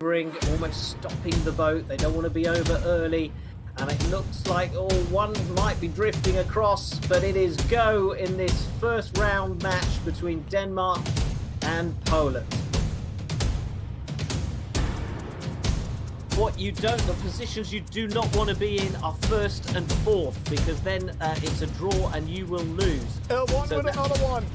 almost stopping the boat. They don't want to be over early. And it looks like one might be drifting across, but it is go in this first round match between Denmark and Poland. The positions you do not want to be in are first and fourth, because then it's a draw and you will lose. One with another one.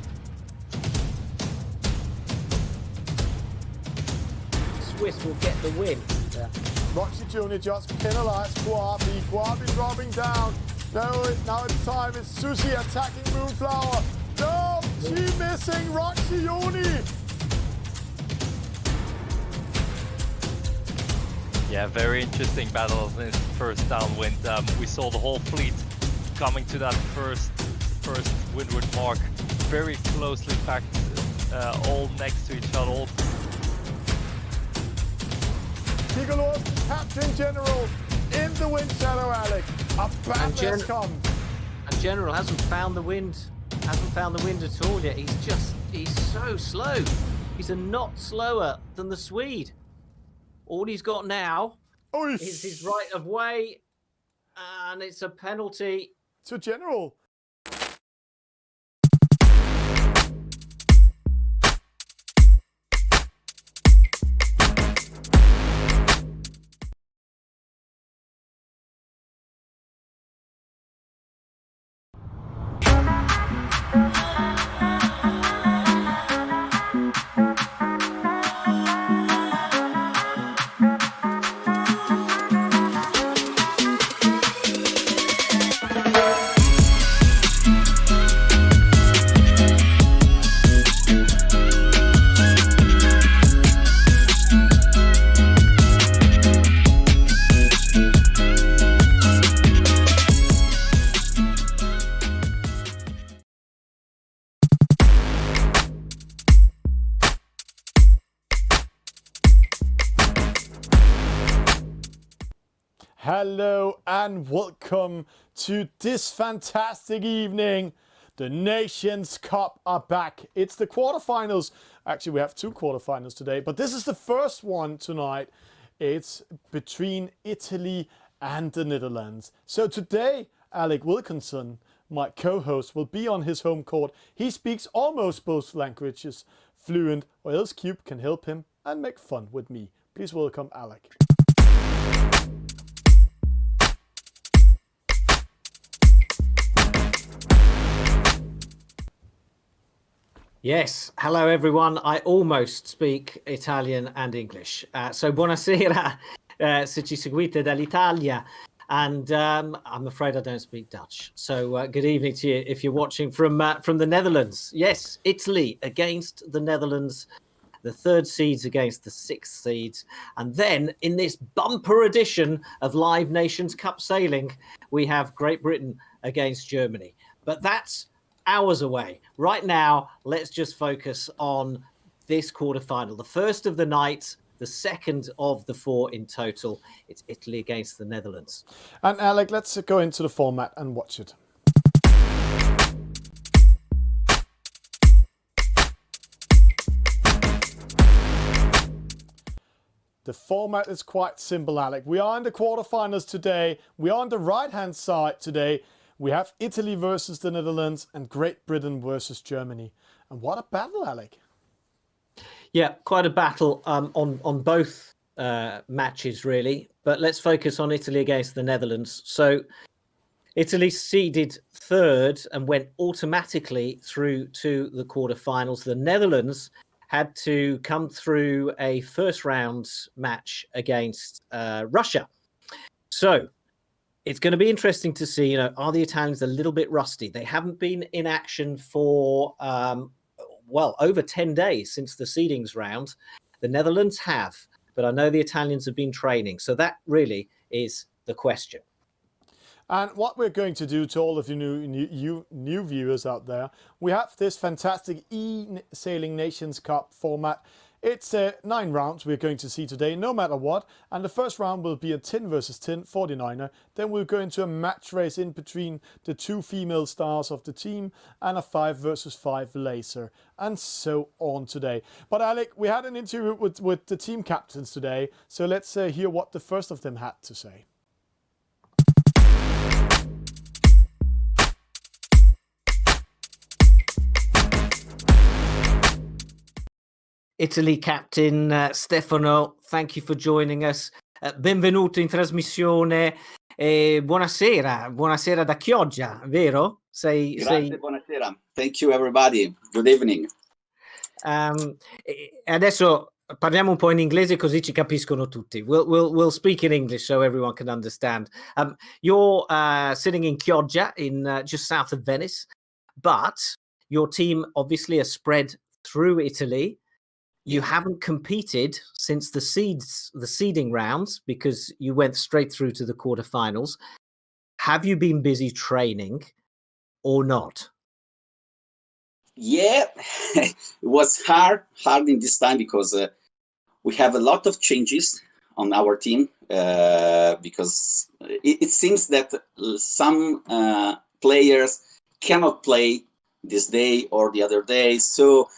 Swiss will get the win. Yeah. Roxy Jr. just penalized Kwabi. Kwabi dropping down. Now it's time. It's Susie attacking Moonflower. No, she missing Roxy Jr. Yeah, very interesting battle in this first downwind. We saw the whole fleet coming to that first windward mark, very closely packed, all next to each other. Piccolo, Captain General, in the wind shadow, Alec. A bat has come. And General hasn't found the wind at all yet. He's so slow. He's a knot slower than the Swede. All he's got now is his right of way, and it's a penalty. To General. Hello and welcome to this fantastic evening. The Nations Cup are back. It's the quarterfinals. Actually, we have two quarterfinals today, but this is the first one tonight. It's between Italy and the Netherlands. So today, Alec Wilkinson, my co-host, will be on his home court. He speaks almost both languages fluent, or else Cube can help him and make fun with me. Please welcome Alec. Yes, hello everyone. I almost speak Italian and English. So buonasera, se ci seguite dall'Italia. And I'm afraid I don't speak Dutch. So good evening to you if you're watching from the Netherlands. Yes, Italy against the Netherlands, the third seeds against the sixth seeds. And then in this bumper edition of Live Nations Cup Sailing, we have Great Britain against Germany. But that's hours away. Right now, let's just focus on this quarterfinal. The first of the night, the second of the four in total. It's Italy against the Netherlands. And Alec, let's go into the format and watch it. The format is quite simple, Alec. We are in the quarterfinals today. We are on the right-hand side today. We have Italy versus the Netherlands and Great Britain versus Germany. And what a battle, Alec. Yeah, quite a battle on both matches, really. But let's focus on Italy against the Netherlands. So Italy seeded third and went automatically through to the quarterfinals. The Netherlands had to come through a first round match against Russia. So it's going to be interesting to see, are the Italians a little bit rusty? They haven't been in action for, over 10 days since the seedings round. The Netherlands have, but I know the Italians have been training. So that really is the question. And what we're going to do to all of you new viewers out there, we have this fantastic eSailing Nations Cup format. It's 9 rounds we're going to see today, no matter what. And the first round will be a 10 versus 10 49er. Then we'll go into a match race in between the 2 female stars of the team and a 5 versus 5 laser, and so on today. But Alec, we had an interview with the team captains today, so let's hear what the first of them had to say. Italy captain Stefano, thank you for joining us. Benvenuto in trasmissione. Buonasera, buonasera da Chioggia, vero? Grazie, buonasera. Thank you everybody. Good evening. Adesso parliamo un po' in inglese così ci capiscono tutti. We'll speak in English so everyone can understand. You're sitting in Chioggia, in just south of Venice, but your team obviously are spread through Italy. You haven't competed since the seeding rounds because you went straight through to the quarterfinals. Have you been busy training or not? Yeah, it was hard in this time because we have a lot of changes on our team because it seems that some players cannot play this day or the other day. So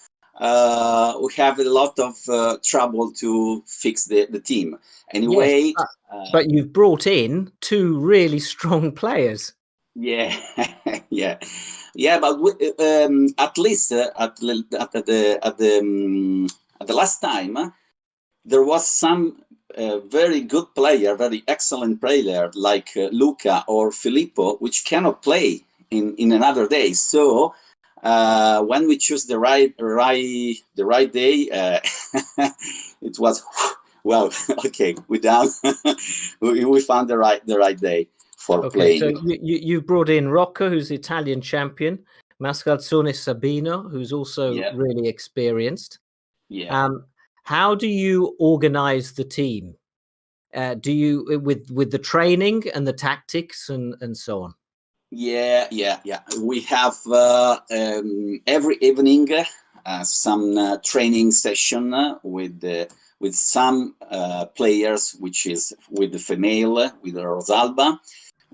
we have a lot of trouble to fix the team. Anyway, yes, but you've brought in 2 really strong players. Yeah, yeah. But at least at the last time, there was some very good player, very excellent player like Luca or Filippo, which cannot play in another day. So when we choose the right day, it was well. Okay, we down. we found the right day for playing. So you brought in Rocco, who's Italian champion, Mascalzone Sabino, who's also really experienced. Yeah. How do you organize the team? Do you with the training and the tactics and so on? Yeah. We have every evening some training session with some players, which is with the female, with Rosalba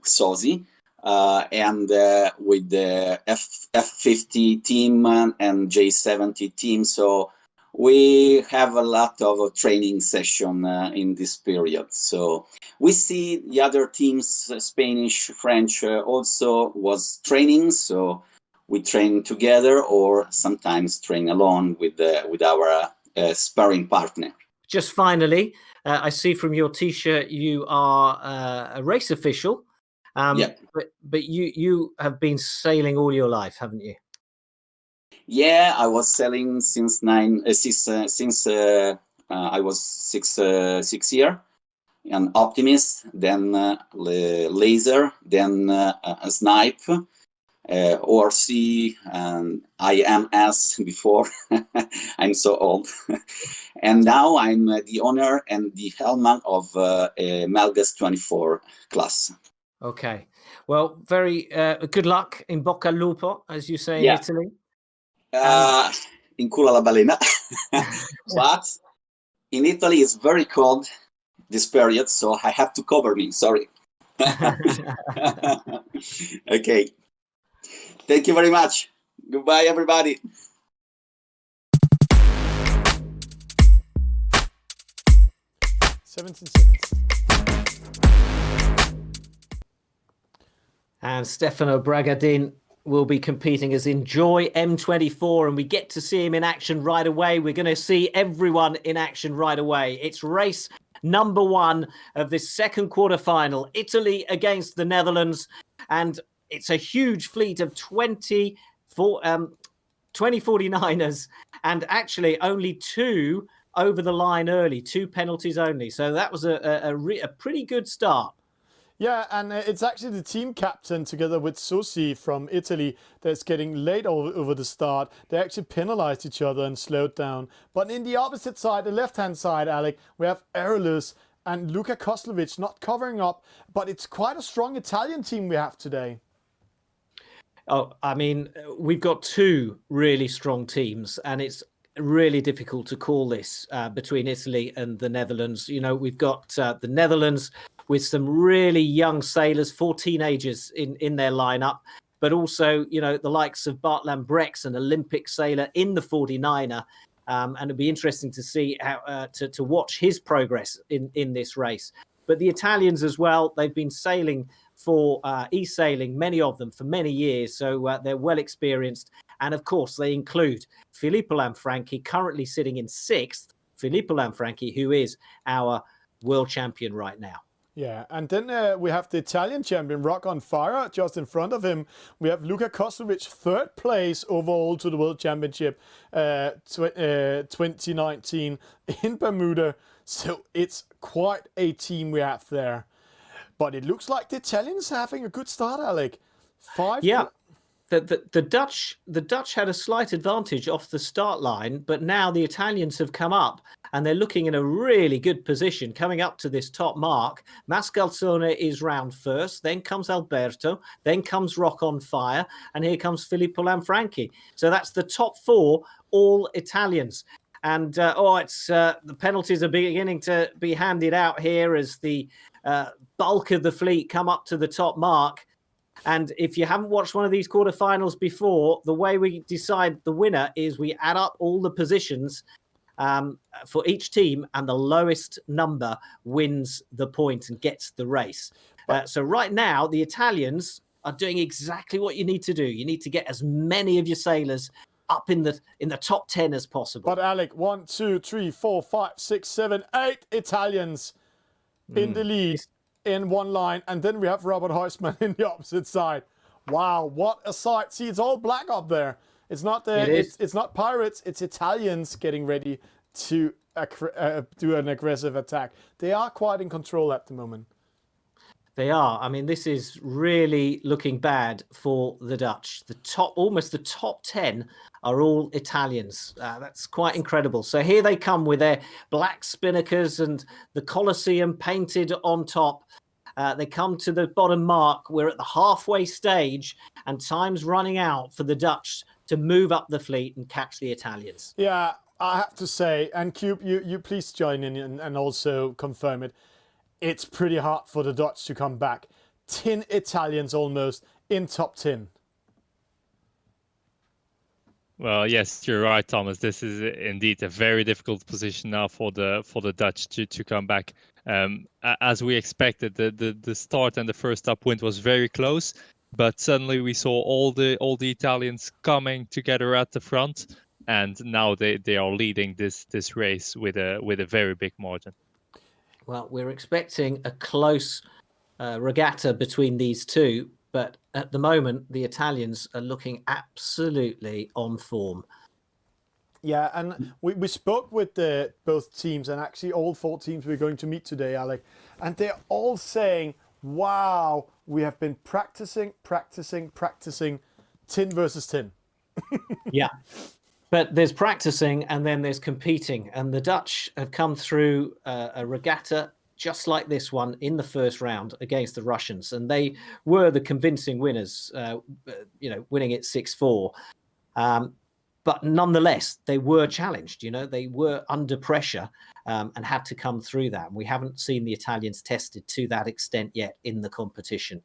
Sosi, and with the F50 team and J70 team. So we have a lot of training session in this period. So we see the other teams, Spanish, French, also was training. So we train together or sometimes train alone with our sparring partner. Just finally, I see from your T-shirt you are a race official. But you have been sailing all your life, haven't you? Yeah, I was sailing since I was six year, an Optimist, then laser, then a snipe, ORC, and IMS before. I'm so old. And now I'm the owner and the helmsman of a Malgas 24 class. Okay. Well, very good luck in Bocca al Lupo, as you say in Italy. In culo alla balena. But in Italy it's very cold this period, so I have to cover me. Sorry. Okay. Thank you very much. Goodbye, everybody. And Stefano Bragadin will be competing as Enjoy M24, and we get to see him in action right away. We're going to see everyone in action right away. It's race number 1 of this second quarterfinal, Italy against the Netherlands, and it's a huge fleet of 20 49ers, and actually only 2 over the line early, 2 penalties only. So that was a pretty good start. Yeah, and it's actually the team captain together with Sosi from Italy that's getting late over the start. They actually penalized each other and slowed down. But in the opposite side, the left-hand side, Alec, we have Erlus and Luka Koslovic not covering up. But it's quite a strong Italian team we have today. Oh, I mean, we've got 2 really strong teams, and it's really difficult to call this between Italy and the Netherlands. You know, we've got the Netherlands with some really young sailors, 4 teenagers in their lineup, but also, you know, the likes of Bart Lambrechts, an Olympic sailor in the 49er. And it'd be interesting to see how to watch his progress in this race. But the Italians as well, they've been sailing for eSailing, many of them, for many years. So they're well experienced. And of course, they include Filippo Lanfranchi, currently sitting in 6th. Filippo Lanfranchi, who is our world champion right now. Yeah, and then we have the Italian champion, Rock on Fire, just in front of him. We have Luka Koslovic, 3rd place overall to the World Championship 2019 in Bermuda. So it's quite a team we have there. But it looks like the Italians are having a good start, Alec. 5. Yeah. The Dutch had a slight advantage off the start line, but now the Italians have come up and they're looking in a really good position coming up to this top mark. Mascalzone is round first, then comes Alberto, then comes Rock on Fire, and here comes Filippo Lanfranchi. So that's the top 4, all Italians. And the penalties are beginning to be handed out here as the bulk of the fleet come up to the top mark. And if you haven't watched one of these quarterfinals before, the way we decide the winner is we add up all the positions for each team, and the lowest number wins the point and gets the race. So right now, the Italians are doing exactly what you need to do. You need to get as many of your sailors up in the top 10 as possible. But Alec, 1, 2, 3, 4, 5, 6, 7, 8 Italians in the lead in one line, and then we have Robert Huisman in the opposite side. Wow, what a sight! See, it's all black up there. It's not it's not pirates. It's Italians getting ready to do an aggressive attack. They are quite in control at the moment. They are. I mean, this is really looking bad for the Dutch. Almost the top 10 are all Italians. That's quite incredible. So here they come with their black spinnakers and the Colosseum painted on top. They come to the bottom mark. We're at the halfway stage, and time's running out for the Dutch to move up the fleet and catch the Italians. Yeah, I have to say, and Cube, you please join in and also confirm it. It's pretty hard for the Dutch to come back. 10 Italians almost in top 10. Well, yes, you're right, Thomas. This is indeed a very difficult position now for the Dutch to come back. As we expected, the start and the first upwind was very close, but suddenly we saw all the Italians coming together at the front, and now they are leading this race with a very big margin. Well, we're expecting a close regatta between these two, but at the moment, the Italians are looking absolutely on form. Yeah, and we spoke with both teams, and actually all 4 teams we're going to meet today, Alec, and they're all saying, wow, we have been practicing 10 versus 10. Yeah. But there's practicing and then there's competing. And the Dutch have come through a regatta just like this one in the first round against the Russians. And they were the convincing winners, winning it 6-4. But nonetheless, they were challenged. They were under pressure and had to come through that. And we haven't seen the Italians tested to that extent yet in the competition.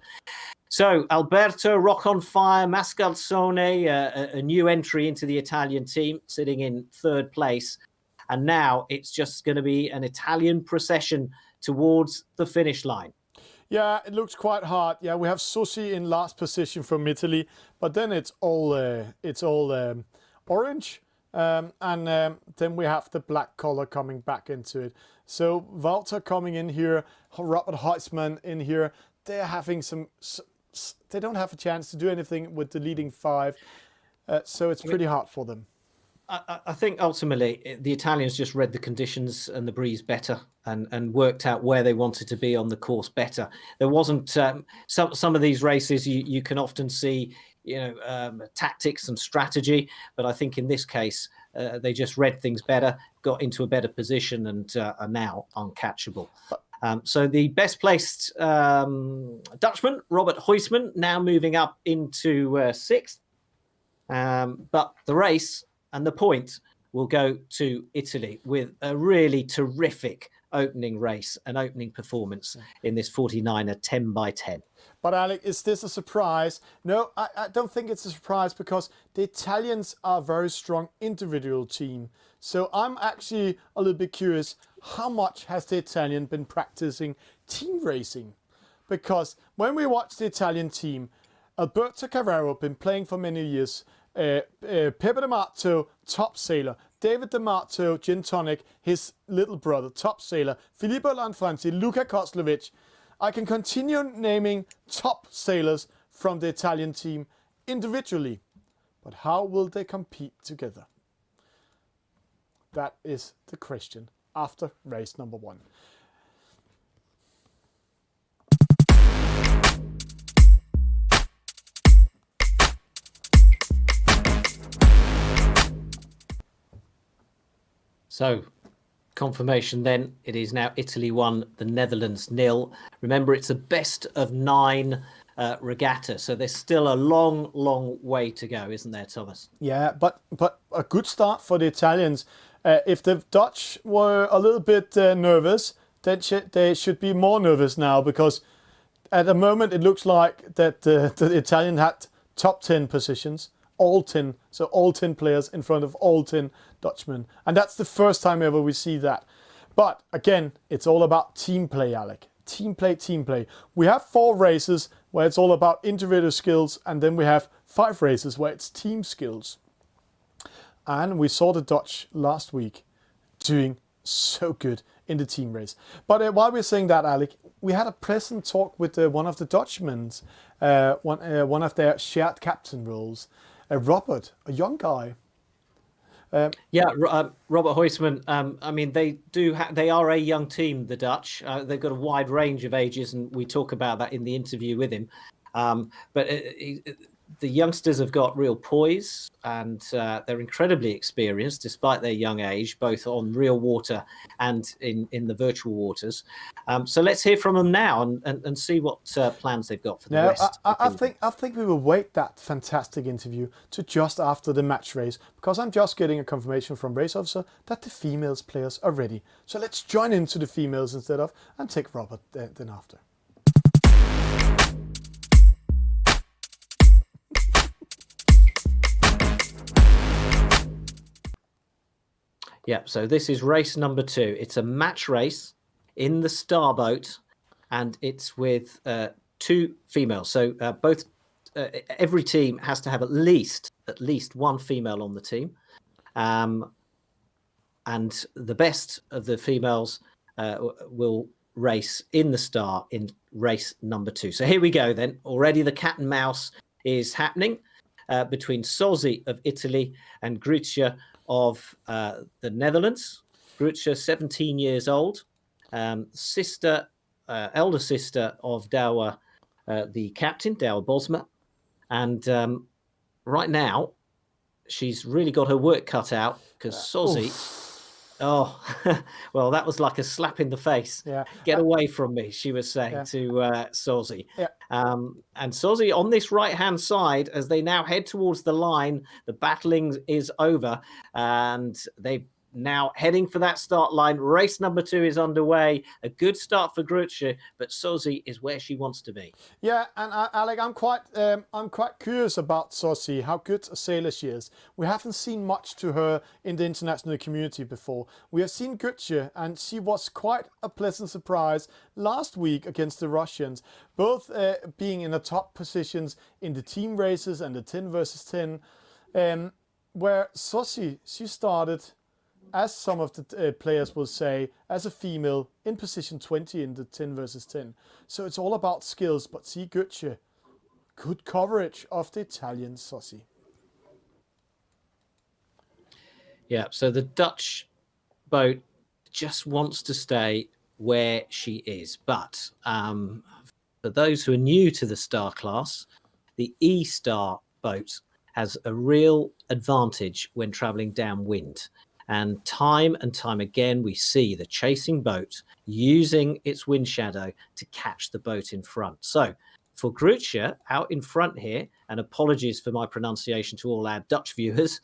So Alberto, Rock on Fire, Mascalzone, a new entry into the Italian team, sitting in 3rd place. And now it's just going to be an Italian procession towards the finish line. Yeah, it looks quite hard. Yeah, we have Susi in last position from Italy, but then it's all orange. And then we have the black color coming back into it. So Walter coming in here, Robert Huisman in here. They're having they don't have a chance to do anything with the leading 5. So it's pretty hard for them. I think ultimately the Italians just read the conditions and the breeze better and worked out where they wanted to be on the course better. There wasn't some of these races you can often see tactics and strategy, but I think in this case they just read things better, got into a better position, and are now uncatchable. So the best placed Dutchman, Robert Huisman, now moving up into 6th. But the race and the point will go to Italy with a really terrific opening race and opening performance in this 49er 10 by 10. But Alec, is this a surprise? No, I don't think it's a surprise because the Italians are a very strong individual team. So I'm actually a little bit curious, how much has the Italian been practicing team racing? Because when we watch the Italian team, Alberto Carrero been playing for many years, Pepe D'Amato, top sailor, David D'Amato, gin tonic, his little brother, top sailor, Filippo Lanfranci, Luca Koslovic. I can continue naming top sailors from the Italian team individually, but how will they compete together? That is the question after race number 1. So, confirmation then, it is now Italy 1, the Netherlands 0. Remember, it's a best of 9 regatta, so there's still a long way to go, isn't there, Thomas? Yeah, but a good start for the Italians. If the Dutch were a little bit nervous, then they should be more nervous now, because at the moment it looks like that the Italian had top 10 positions, all 10, so all 10 players in front of all 10 Dutchmen. And that's the first time ever we see that. But again, it's all about team play, Alec. Team play. We have 4 races where it's all about individual skills, and then we have 5 races where it's team skills. And we saw the Dutch last week doing so good in the team race. But while we're saying that, Alec, we had a pleasant talk with one of the Dutchmen's, one of their shared captain roles, Robert, a young guy. Robert Huisman. I mean, they are a young team, the Dutch. They've got a wide range of ages, and we talk about that in the interview with him. But the youngsters have got real poise, and they're incredibly experienced despite their young age, both on real water and in the virtual waters. So let's hear from them now and see what plans they've got for the rest. I think we will wait that fantastic interview to just after the match race, because I'm just getting a confirmation from race officer that the females players are ready. So let's join into the females instead of, and take Robert then after. Yeah, so this is race number 2. It's a match race in the starboat, and it's with 2 females. So every team has to have at least 1 female on the team, and the best of the females will race in the star in race number 2. So here we go then. Already the cat and mouse is happening between Sozzi of Italy and Gruccia of the Netherlands. Gruccia, 17 years old, elder sister of Douwe, the captain, Douwe Bosma. And right now, she's really got her work cut out, because Sozzi, well, that was like a slap in the face. Yeah. Get away from me, she was saying to Sozzi. Yeah. And Sozzi on this right-hand side, as they now head towards the line, the battling is over, and they've now heading for that start line. Race number 2 is underway. A good start for Gruccia, but Sozzi is where she wants to be. Yeah, and Alec, I'm quite curious about Sozzi, how good a sailor she is. We haven't seen much to her in the international community before. We have seen Gruccia, and she was quite a pleasant surprise last week against the Russians, both being in the top positions in the team races and the 10 versus 10, where Sozzi, she started, as some of the players will say, as a female in position 20 in the 10 versus 10. So it's all about skills, but see Gruccia, good coverage of the Italian Sozzi. Yeah, so the Dutch boat just wants to stay where she is. But for those who are new to the Star class, the E-Star boat has a real advantage when traveling downwind. And time again, we see the chasing boat using its wind shadow to catch the boat in front. So for Gruccia, out in front here, and apologies for my pronunciation to all our Dutch viewers,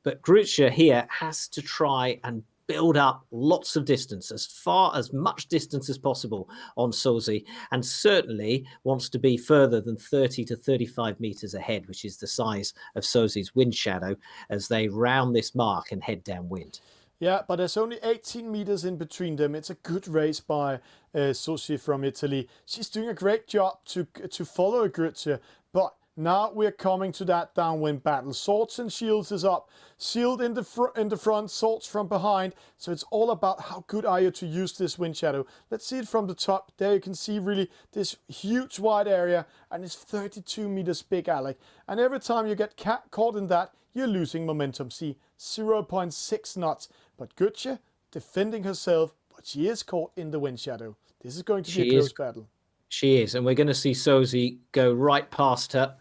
But Grütze here has to try and build up lots of distance, as much distance as possible on Sosi, and certainly wants to be further than 30 to 35 meters ahead, which is the size of Sosi's wind shadow, as they round this mark and head downwind. Yeah, but there's only 18 meters in between them. It's a good race by Sosi from Italy. She's doing a great job to follow Grütze, but now we're coming to that downwind battle. Swords and shields is up. Shield in the front, swords from behind. So it's all about how good are you to use this wind shadow. Let's see it from the top. There you can see really this huge wide area, and it's 32 meters big, Alec. And every time you get caught in that, you're losing momentum. See, 0.6 knots. But Grütze defending herself, but she is caught in the wind shadow. This is going to be a close battle. She is, and we're going to see Sosi go right past her.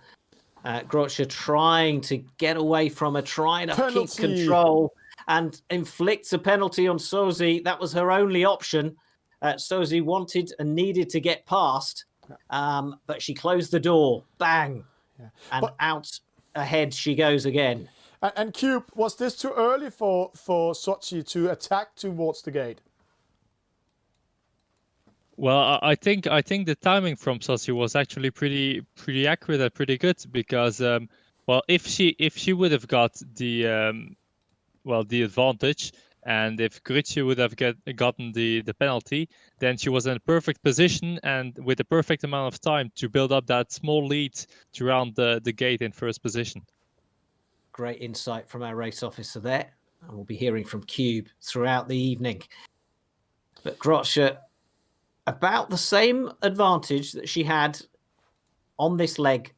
Grütze trying to get away from her, trying to keep control, and inflicts a penalty on Sosi. That was her only option. Sosi wanted and needed to get past, but she closed the door. Bang! Yeah. And out ahead she goes again. And Cube, was this too early for Sochi to attack towards the gate? Well, I think the timing from Sosi was actually pretty accurate and pretty good, because well, if she would have got the advantage, and if Grütze would have gotten the penalty, then she was in a perfect position and with the perfect amount of time to build up that small lead to round the gate in first position. Great insight from our race officer there, and we'll be hearing from Cube throughout the evening. But Grütze, about the same advantage that she had on this leg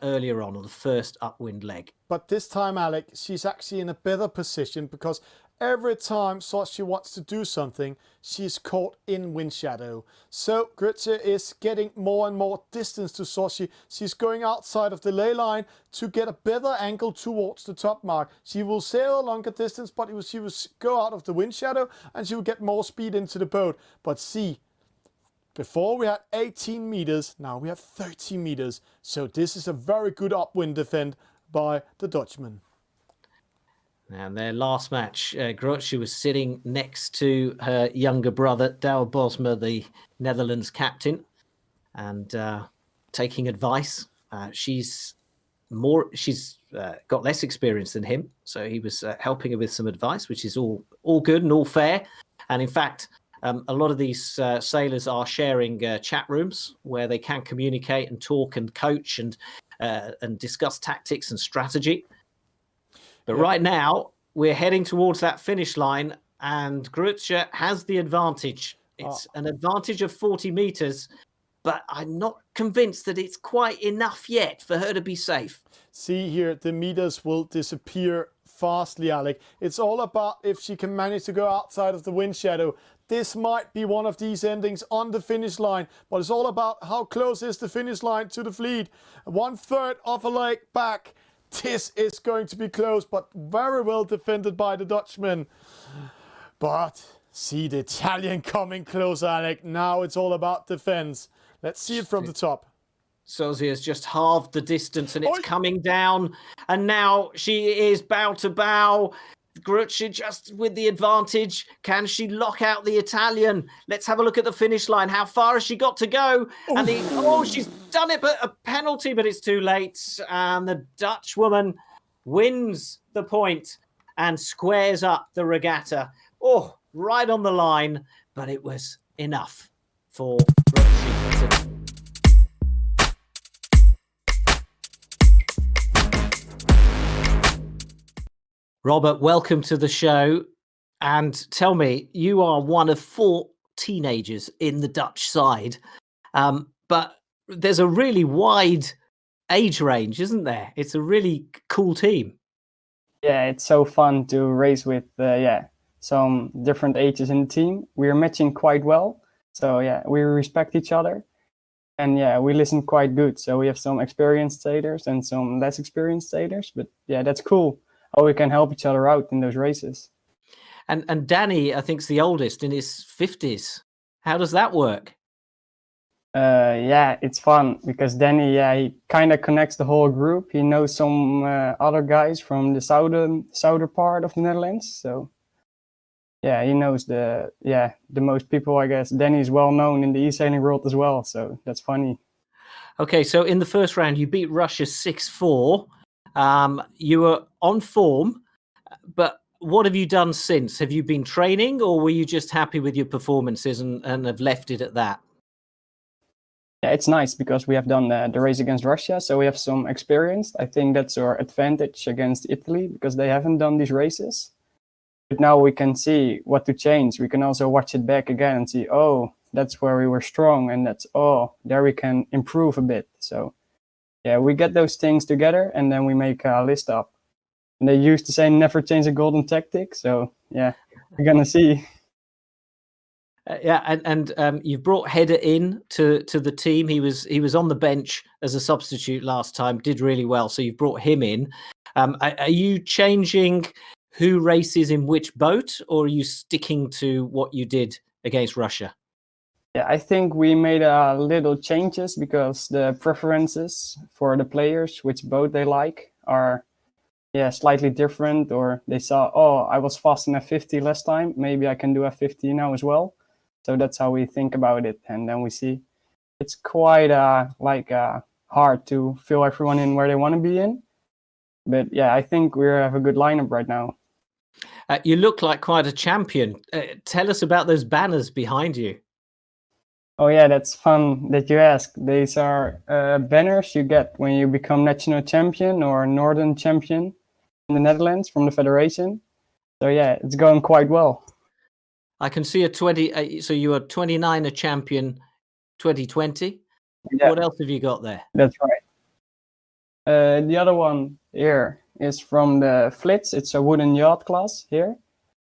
earlier on the first upwind leg. But this time, Alec, she's actually in a better position, because every time Sochi wants to do something, she's caught in wind shadow. So Grütze is getting more and more distance to Sochi. She's going outside of the ley line to get a better angle towards the top mark. She will sail a longer distance, but she will go out of the wind shadow and she will get more speed into the boat. But see, before we had 18 meters, now we have 30 meters. So this is a very good upwind defend by the Dutchman. And their last match, Grütze was sitting next to her younger brother, Douwe Bosma, the Netherlands captain, and taking advice. She's got less experience than him, so he was helping her with some advice, which is all good and all fair. And in fact, a lot of these sailors are sharing chat rooms where they can communicate and talk and coach and discuss tactics and strategy. But right now, we're heading towards that finish line, and Grütze has the advantage. It's an advantage of 40 meters, but I'm not convinced that it's quite enough yet for her to be safe. See here, the meters will disappear fastly, Alec. It's all about if she can manage to go outside of the wind shadow. This might be one of these endings on the finish line, but it's all about how close is the finish line to the fleet. 1/3 of a leg back. This is going to be close, but very well defended by the Dutchman. But see the Italian coming close, Alec. Now it's all about defense. Let's see it from the top. Sosi has just halved the distance, and it's coming down. And now she is bow to bow. Grütze just with the advantage. Can she lock out the Italian? Let's have a look at the finish line. How far has she got to go? And she's done it, but a penalty, but it's too late. And the Dutch woman wins the point and squares up the regatta. Oh, right on the line, but it was enough for Grütze. Robert, welcome to the show. And tell me, you are one of 4 teenagers in the Dutch side, but there's a really wide age range, isn't there? It's a really cool team. Yeah, it's so fun to race with some different ages in the team. We're matching quite well. So yeah, we respect each other. And yeah, we listen quite good. So we have some experienced sailors and some less experienced sailors. But yeah, that's cool. How we can help each other out in those races. And Danny, I think, is the oldest, in his 50s. How does that work? Yeah, it's fun because Danny, yeah, he kind of connects the whole group. He knows some other guys from the southern part of the Netherlands. So yeah, he knows the most people, I guess. Danny is well known in the eSailing world as well, so that's funny. Okay, so in the first round, you beat Russia 6-4. You were on form, but what have you done since? Have you been training, or were you just happy with your performances and have left it at that? Yeah, it's nice because we have done the race against Russia, so we have some experience. I think that's our advantage against Italy because they haven't done these races. But now we can see what to change. We can also watch it back again and see, oh, that's where we were strong, and there we can improve a bit. So yeah, we get those things together and then we make a list up. And they used to say never change a golden tactic. So yeah, we're gonna see. And you've brought Header in to the team. He was on the bench as a substitute last time, did really well. So you've brought him in. Are you changing who races in which boat, or are you sticking to what you did against Russia? Yeah, I think we made a little changes because the preferences for the players, which boat they like, are slightly different. Or they saw, oh, I was fast in F50 last time, maybe I can do F50 now as well. So that's how we think about it, and then we see it's quite hard to fill everyone in where they want to be in. But yeah, I think we have a good lineup right now. You look like quite a champion. Tell us about those banners behind you. Oh yeah, that's fun that you ask. These are banners you get when you become national champion or Northern champion in the Netherlands from the federation. So yeah, it's going quite well. I can see a 20. So you are 29, a champion, 2020. Yeah. What else have you got there? That's right. The other one here is from the Flits. It's a wooden yacht class here.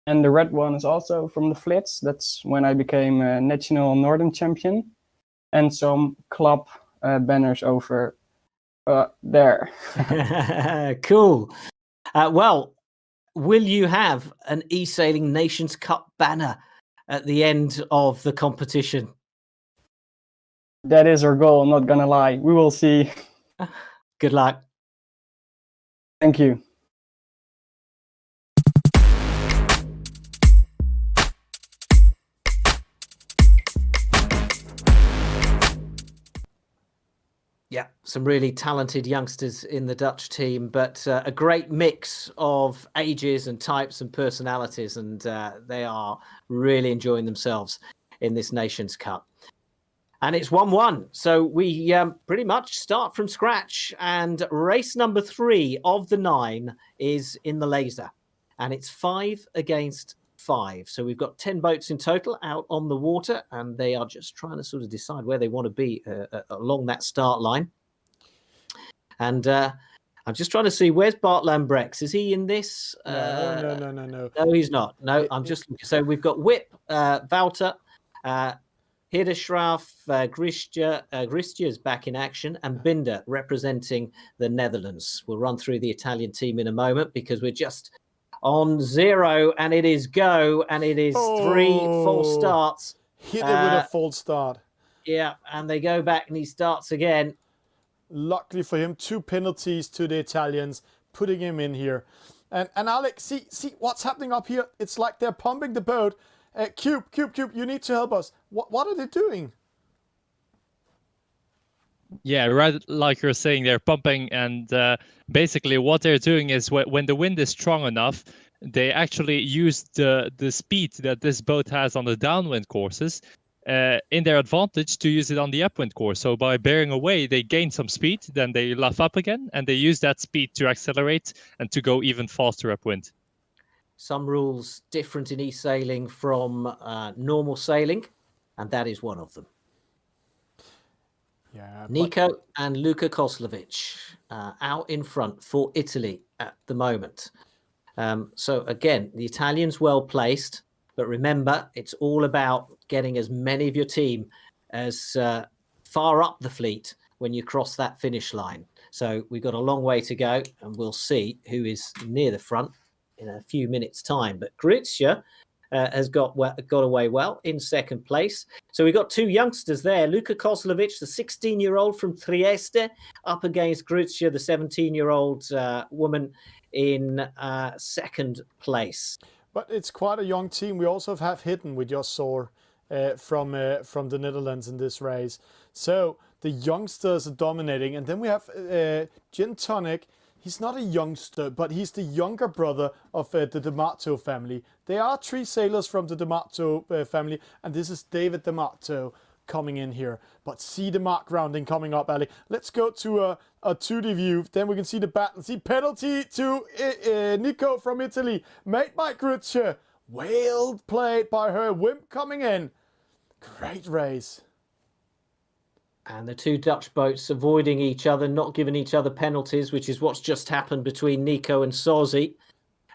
And the red one is also from the Flits. That's when I became a national Northern champion. And some club banners over there. Cool. Well, will you have an eSailing Nations Cup banner at the end of the competition? That is our goal, I'm not gonna lie. We will see. Good luck. Thank you. Yeah, some really talented youngsters in the Dutch team, but a great mix of ages and types and personalities, and they are really enjoying themselves in this Nations Cup. And it's 1-1, so we pretty much start from scratch, and race number 3 of the 9 is in the laser, and it's 5 against 5. So we've got 10 boats in total out on the water, and they are just trying to sort of decide where they want to be along that start line. And I'm just trying to see, where's Bart Lambrechts? Is he in this? No. No, he's not. No, I'm just... So we've got Whip, Wouter, Hiddeschraaf, Gristia is back in action, and Binder representing the Netherlands. We'll run through the Italian team in a moment because we're just on 0, and it is go, and it is 3 false starts. Hit it with a false start. Yeah, and they go back, and he starts again. Luckily for him, 2 penalties to the Italians, putting him in here. And Alex, see what's happening up here? It's like they're pumping the boat. Cube, you need to help us. What are they doing? Yeah, right. Like you're saying, they're pumping, and basically what they're doing is when the wind is strong enough, they actually use the speed that this boat has on the downwind courses in their advantage to use it on the upwind course. So by bearing away, they gain some speed, then they luff up again, and they use that speed to accelerate and to go even faster upwind. Some rules different in eSailing from normal sailing, and that is one of them. Yeah, Nico and Luka Koslovic out in front for Italy at the moment. So again, the Italians well placed, but remember, it's all about getting as many of your team as far up the fleet when you cross that finish line. So we've got a long way to go, and we'll see who is near the front in a few minutes' time. But Gristia has got away well in second place. So we got two youngsters there. Luka Kozlovic, the 16-year-old from Trieste, up against Gruzia, the 17-year-old woman in second place. But it's quite a young team. We also have Hidden, we just saw from the Netherlands in this race. So the youngsters are dominating. And then we have Gin Tonic. He's not a youngster, but he's the younger brother of the D'Amato family. There are 3 sailors from the D'Amato family, and this is David D'Amato coming in here. But see the mark rounding coming up, Ali. Let's go to a 2D view. Then we can see the battle. See penalty to Nico from Italy, made by Grütze. Well played by her. Wimp coming in. Great race. And the two Dutch boats avoiding each other, not giving each other penalties, which is what's just happened between Nico and Sozi.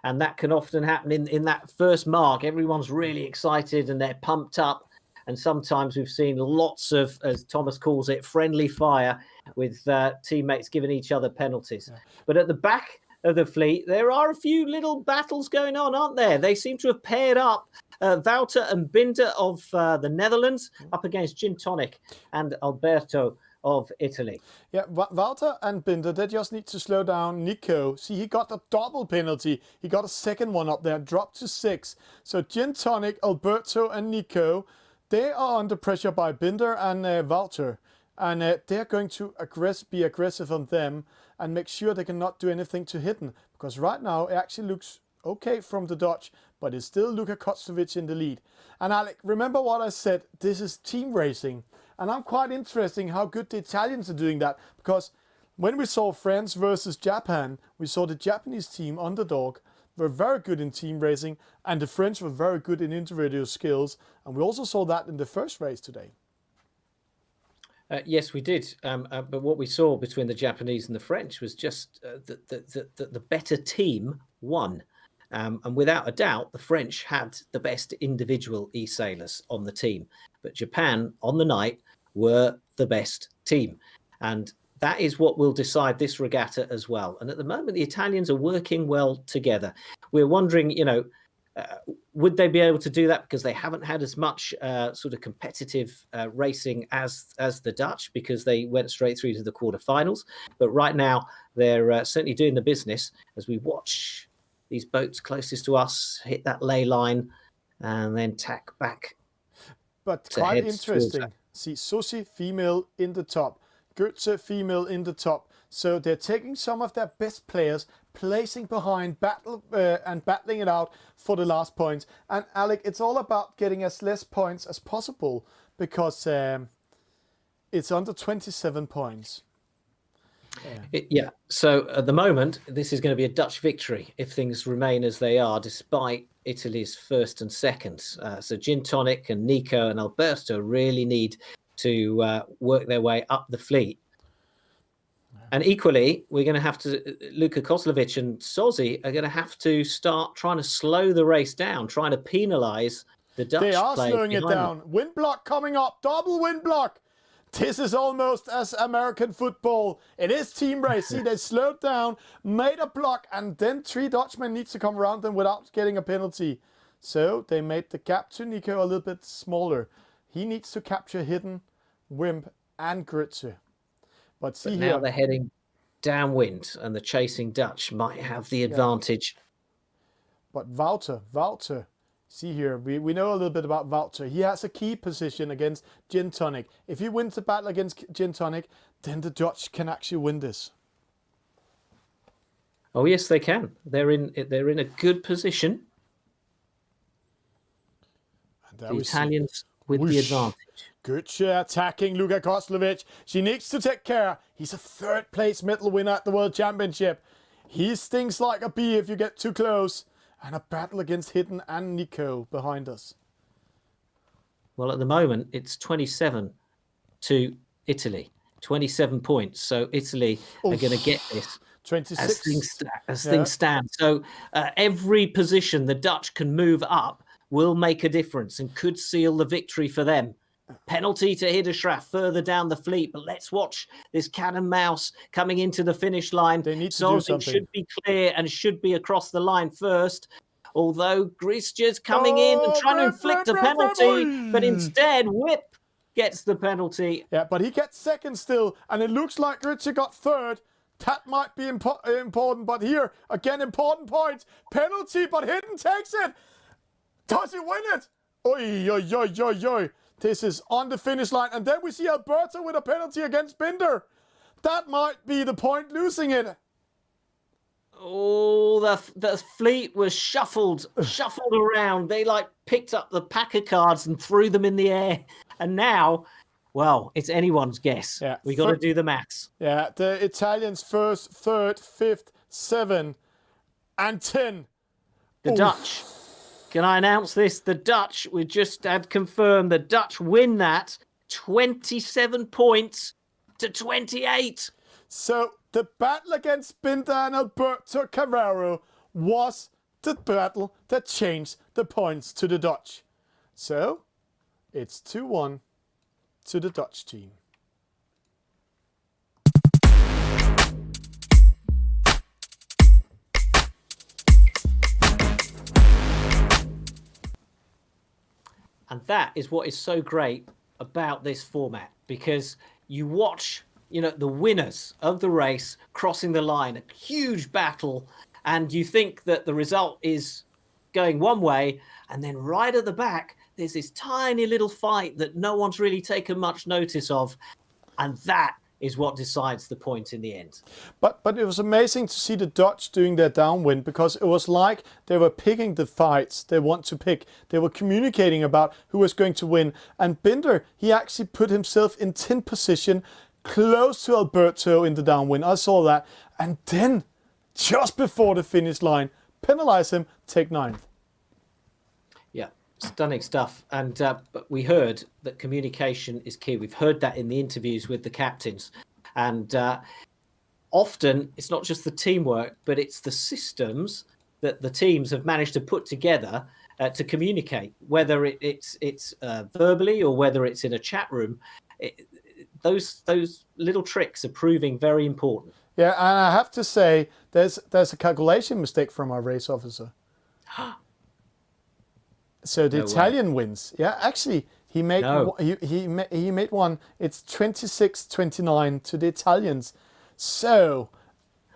And that can often happen in that first mark. Everyone's really excited and they're pumped up. And sometimes we've seen lots of, as Thomas calls it, friendly fire with teammates giving each other penalties. Yeah. But at the back of the fleet, there are a few little battles going on, aren't there? They seem to have paired up. Wouter and Binder of the Netherlands up against Gin Tonic and Alberto of Italy. Yeah, Wouter and Binder, they just need to slow down Nico. See, he got a double penalty. He got a second one up there, dropped to 6. So Gin Tonic, Alberto and Nico, they are under pressure by Binder and Wouter. And they're going to be aggressive on them and make sure they cannot do anything to Hidden. Because right now, it actually looks okay from the Dutch, but it's still Luka Kozlovic in the lead. And Alec, remember what I said, this is team racing. And I'm quite interested how good the Italians are doing that, because when we saw France versus Japan, we saw the Japanese team, underdog, were very good in team racing, and the French were very good in individual skills. And we also saw that in the first race today. Yes, we did. But what we saw between the Japanese and the French was just the better team won. And without a doubt, the French had the best individual e-sailors on the team. But Japan, on the night, were the best team. And that is what will decide this regatta as well. And at the moment, the Italians are working well together. We're wondering, would they be able to do that because they haven't had as much sort of competitive racing as the Dutch, because they went straight through to the quarterfinals. But right now, they're certainly doing the business as we watch these boats closest to us hit that ley line and then tack back. But quite interesting. See, Susi, female in the top. Grütze, female in the top. So they're taking some of their best players, placing behind and battling it out for the last points. And Alec, it's all about getting as less points as possible, because it's under 27 points. Yeah. So at the moment, this is going to be a Dutch victory if things remain as they are, despite Italy's first and second. So Gin Tonic and Nico and Alberto really need to work their way up the fleet. And equally, we're going to have to, Luka Kozlovic and Sozi are going to have to start trying to slow the race down, trying to penalise the Dutch. They are slowing it down. Them. Wind block coming up, double wind block. This is almost as American football. It is team race. See, they slowed down, made a block, and then 3 Dutchmen need to come around them without getting a penalty. So they made the gap to Nico a little bit smaller. He needs to capture Hidden, Wimp, and Grütze. But see now here, they're heading downwind, and the chasing Dutch might have the advantage. But Wouter. See here, we know a little bit about Wouter. He has a key position against Gin Tonic. If he wins the battle against Gin Tonic, then the Dutch can actually win this. Oh yes, they can. They're in a good position. The Italians with the advantage. Good share attacking Luka Kozlovic. She needs to take care. He's a 3rd place medal winner at the World Championship. He stings like a bee if you get too close. And a battle against Hidden and Nico behind us. Well, at the moment, it's 27 to Italy. 27 points. So Italy are going to get this 26 as things stand. So every position the Dutch can move up will make a difference and could seal the victory for them. Penalty to Hidderschaft further down the fleet, but let's watch this cat and mouse coming into the finish line. They need to do something. Should be clear and should be across the line first. although Grisja's coming in and trying to inflict a penalty, but instead Whip gets the penalty. Yeah, but he gets second still, and it looks like Grisja got third. That might be important, but here, again, important point. Penalty, but Hidden takes it. Does he win it? Oi, oi, oi, oi, oi. This is on the finish line, and then we see Alberto with a penalty against Binder. That might be the point, losing it. Oh, the fleet was shuffled around. They like picked up the pack of cards and threw them in the air. And now, well, it's anyone's guess. Yeah, We got to do the maths. Yeah, the Italians first, third, fifth, 7, and 10. The Dutch. Can I announce this? The Dutch, we just had confirmed the Dutch win that 27 points to 28. So the battle against Binder and Alberto Carrero was the battle that changed the points to the Dutch. So it's 2-1 to the Dutch team. And that is what is so great about this format, because you watch, the winners of the race crossing the line, a huge battle, and you think that the result is going one way, and then right at the back, there's this tiny little fight that no one's really taken much notice of, and that is what decides the point in the end. But it was amazing to see the Dutch doing their downwind, because it was like they were picking the fights they want to pick. They were communicating about who was going to win. And Binder, he actually put himself in 10th position, close to Alberto in the downwind. I saw that. And then, just before the finish line, penalize him, take 9th. Yeah, stunning stuff. And but we heard that communication is key. We've heard that in the interviews with the captains. And often it's not just the teamwork, but it's the systems that the teams have managed to put together to communicate, whether it's verbally or whether it's in a chat room. Those little tricks are proving very important. Yeah, and I have to say, there's a calculation mistake from our race officer. So the Italian wins. Yeah, actually, he made he made one. It's 26-29 to the Italians. So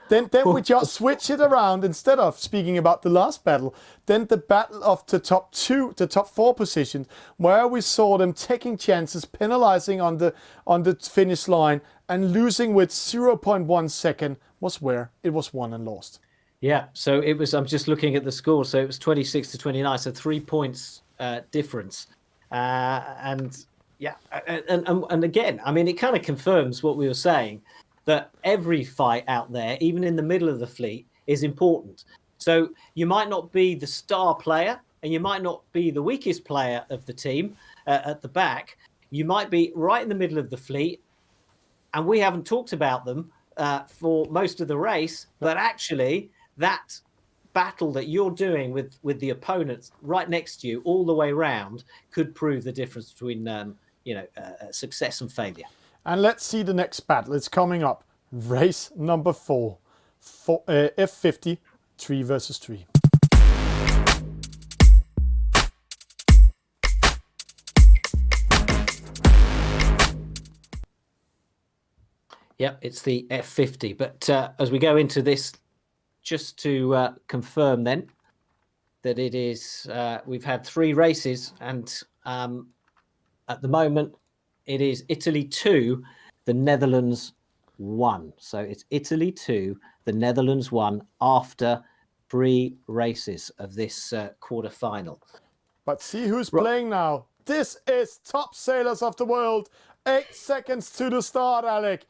then we just switch it around. Instead of speaking about the last battle, then the battle of the top 4 positions, where we saw them taking chances, penalizing on the finish line, and losing with 0.1 second, was where it was won and lost. Yeah, so it was. I'm just looking at the score. So it was 26-29, so 3 points difference. And again, I mean, it kind of confirms what we were saying, that every fight out there, even in the middle of the fleet, is important. So you might not be the star player, and you might not be the weakest player of the team at the back. You might be right in the middle of the fleet, and we haven't talked about them for most of the race, but actually that battle that you're doing with the opponents right next to you all the way round could prove the difference between success and failure. And let's see the next battle. It's coming up. Race number 4. F50, 3 versus 3. Yep, it's the F50. But as we go into this, just to confirm then that it is, we've had 3 races, and at the moment it is Italy 2, the Netherlands 1. So it's Italy 2, the Netherlands 1 after 3 races of this quarter-final. But see who's playing now. This is top sailors of the world. 8 seconds to the start, Alec.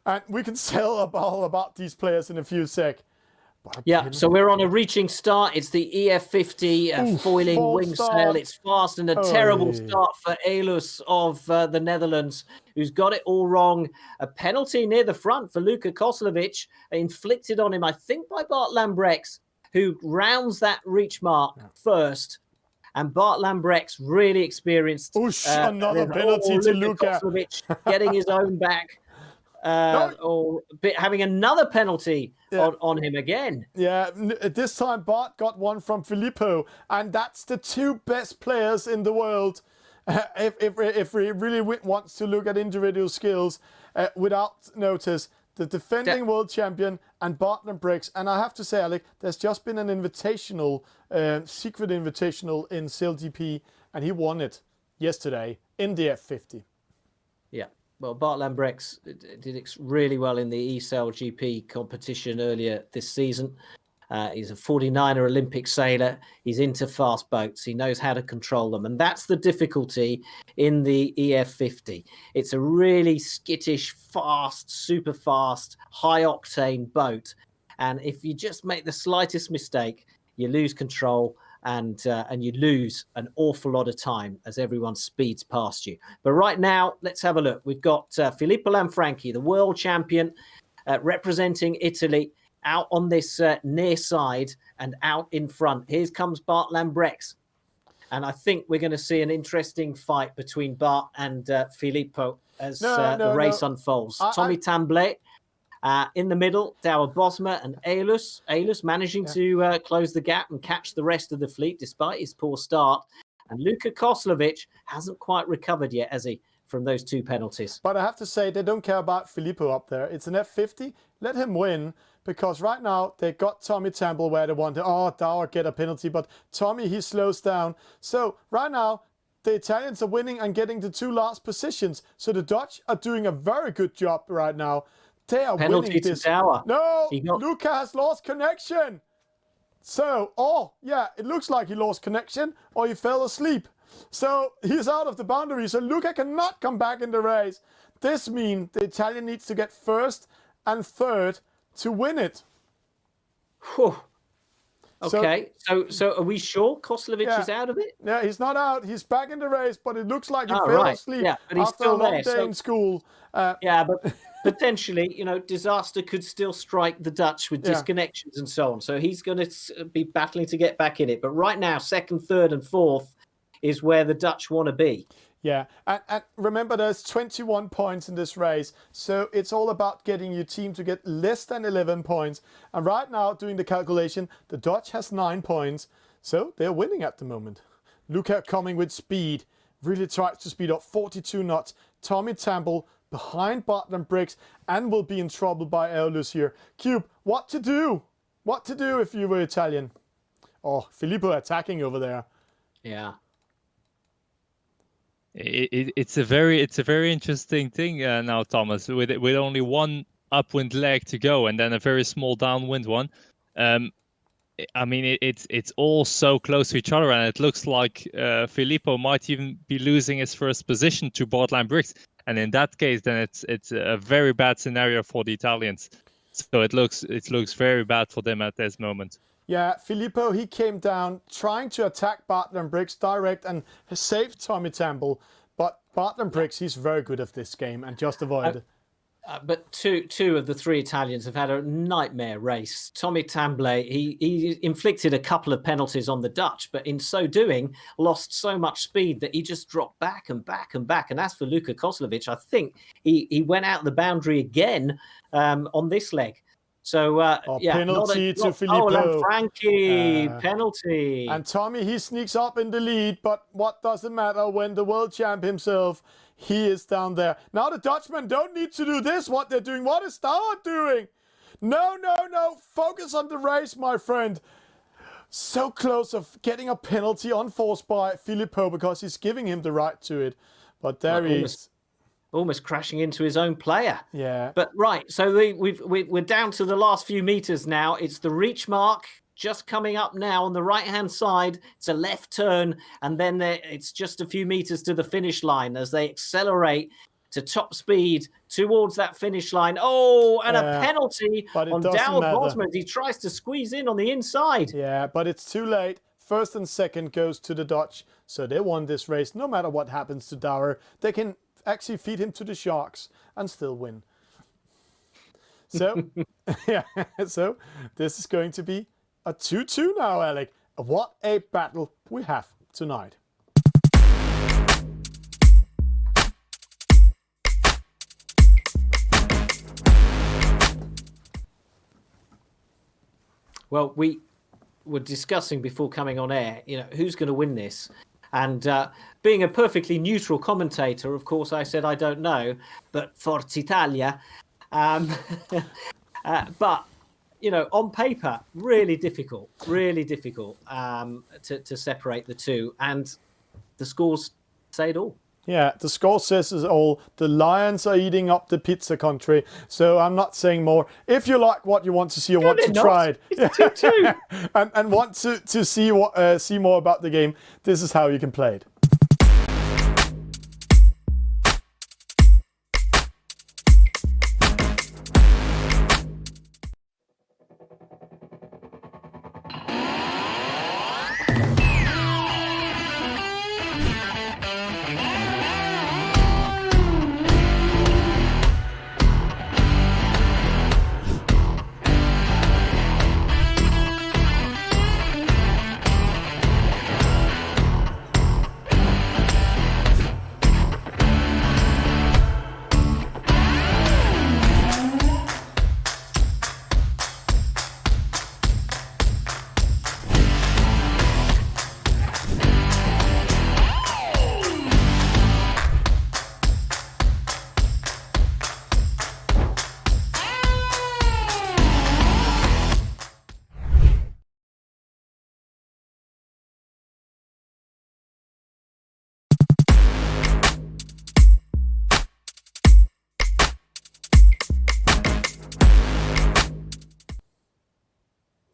And we can tell all about these players in a few secs. Yeah, so we're on a reaching start. It's the EF50 foiling wing sail. It's fast, and a terrible start for Elus of the Netherlands, who's got it all wrong. A penalty near the front for Luka Koslovic, inflicted on him, I think, by Bart Lambrechts, who rounds that reach mark first. And Bart Lambrechts really experienced another penalty to Luka. Koslovic getting his own back. or having another penalty on him again. Yeah, this time Bart got one from Filippo, and that's the two best players in the world. If we really wants to look at individual skills, without notice, the defending world champion and Bartland Briggs. And I have to say, Alec, there's just been an invitational, secret invitational in SailGP, and he won it yesterday in the F50. Yeah, well, Bart Lambrex did really well in the eSailing competition earlier this season. He's a 49er Olympic sailor. He's into fast boats. He knows how to control them. And that's the difficulty in the EF50. It's a really skittish, fast, super fast, high octane boat. And if you just make the slightest mistake, you lose control and you lose an awful lot of time as everyone speeds past you. But right now, let's have a look. We've got Filippo Lanfranchi, the world champion, representing Italy, out on this near side and out in front. Here comes Bart Lambrex. And I think we're going to see an interesting fight between Bart and Filippo as the race unfolds. Tommy Tamblay in the middle, Douwe Bosma and Aulus. Aulus managing to close the gap and catch the rest of the fleet despite his poor start. And Luka Koslovic hasn't quite recovered yet, has he, from those two penalties? But I have to say, they don't care about Filippo up there. It's an F50. Let him win. Because right now, they got Tommy Tamble where they wanted. Oh, Douwe get a penalty, but Tommy, he slows down. So right now, the Italians are winning and getting the two last positions. So the Dutch are doing a very good job right now. They are penalty winning to this. Douwe. No, Luka has lost connection. So, it looks like he lost connection or he fell asleep. So he's out of the boundary. So Luka cannot come back in the race. This means the Italian needs to get first and third to win it. Whew. Okay, so are we sure Koslovic is out of it? Yeah, he's not out. He's back in the race, but it looks like he fell asleep but he's after still a long there, day in school. But potentially, disaster could still strike the Dutch with disconnections and so on. So he's going to be battling to get back in it. But right now, second, third, and fourth is where the Dutch want to be. Yeah, and remember, there's 21 points in this race, so it's all about getting your team to get less than 11 points. And right now, doing the calculation, the Dutch has 9 points, so they're winning at the moment. Luka coming with speed, really tries to speed up 42 knots. Tommy Tamble behind Bartland Briggs and will be in trouble by Aulus here. Cube, what to do? What to do if you were Italian? Oh, Filippo attacking over there. Yeah. It's a very interesting thing now, Thomas. With only one upwind leg to go and then a very small downwind one. I mean, it's all so close to each other, and it looks like Filippo might even be losing his first position to Bartland Briggs. And in that case, then it's a very bad scenario for the Italians. So it looks very bad for them at this moment. Yeah, Filippo, he came down trying to attack Bartland Briggs direct and saved Tommy Tamble. But Bartland Briggs, he's very good at this game and just avoided. But two of the three Italians have had a nightmare race. Tommy Tamblay, he inflicted a couple of penalties on the Dutch, but in so doing, lost so much speed that he just dropped back and back and back. And as for Luka Koslovic, I think he went out the boundary again on this leg. So, penalty to Filippo. Oh, Lanfranchi, penalty. And Tommy, he sneaks up in the lead, but what does it matter when the world champ himself, he is down there. Now the Dutchmen don't need to do this, what they're doing. What is Douwe doing? No. Focus on the race, my friend. So close of getting a penalty unforced by Filippo because he's giving him the right to it. But there he is. Almost crashing into his own player. Yeah. But right, so we're down to the last few meters now. It's the reach mark just coming up now on the right-hand side. It's a left turn, and then it's just a few meters to the finish line as they accelerate to top speed towards that finish line. Oh, and a penalty on Douwe Bosma. He tries to squeeze in on the inside. Yeah, but it's too late. First and second goes to the Dutch, so they won this race. No matter what happens to Douwe, they can actually feed him to the sharks and still win. So, so this is going to be a 2-2 now, Alec. What a battle we have tonight. Well, we were discussing before coming on air, who's going to win this? And being a perfectly neutral commentator, of course, I said, I don't know, but Forza Italia. But, on paper, really difficult to separate the two. And the scores say it all. Yeah, the score says it all. The Lions are eating up the pizza country. So I'm not saying more. If you like what you want to see or want to try it, it's 2-2. and want to see more about the game, this is how you can play it.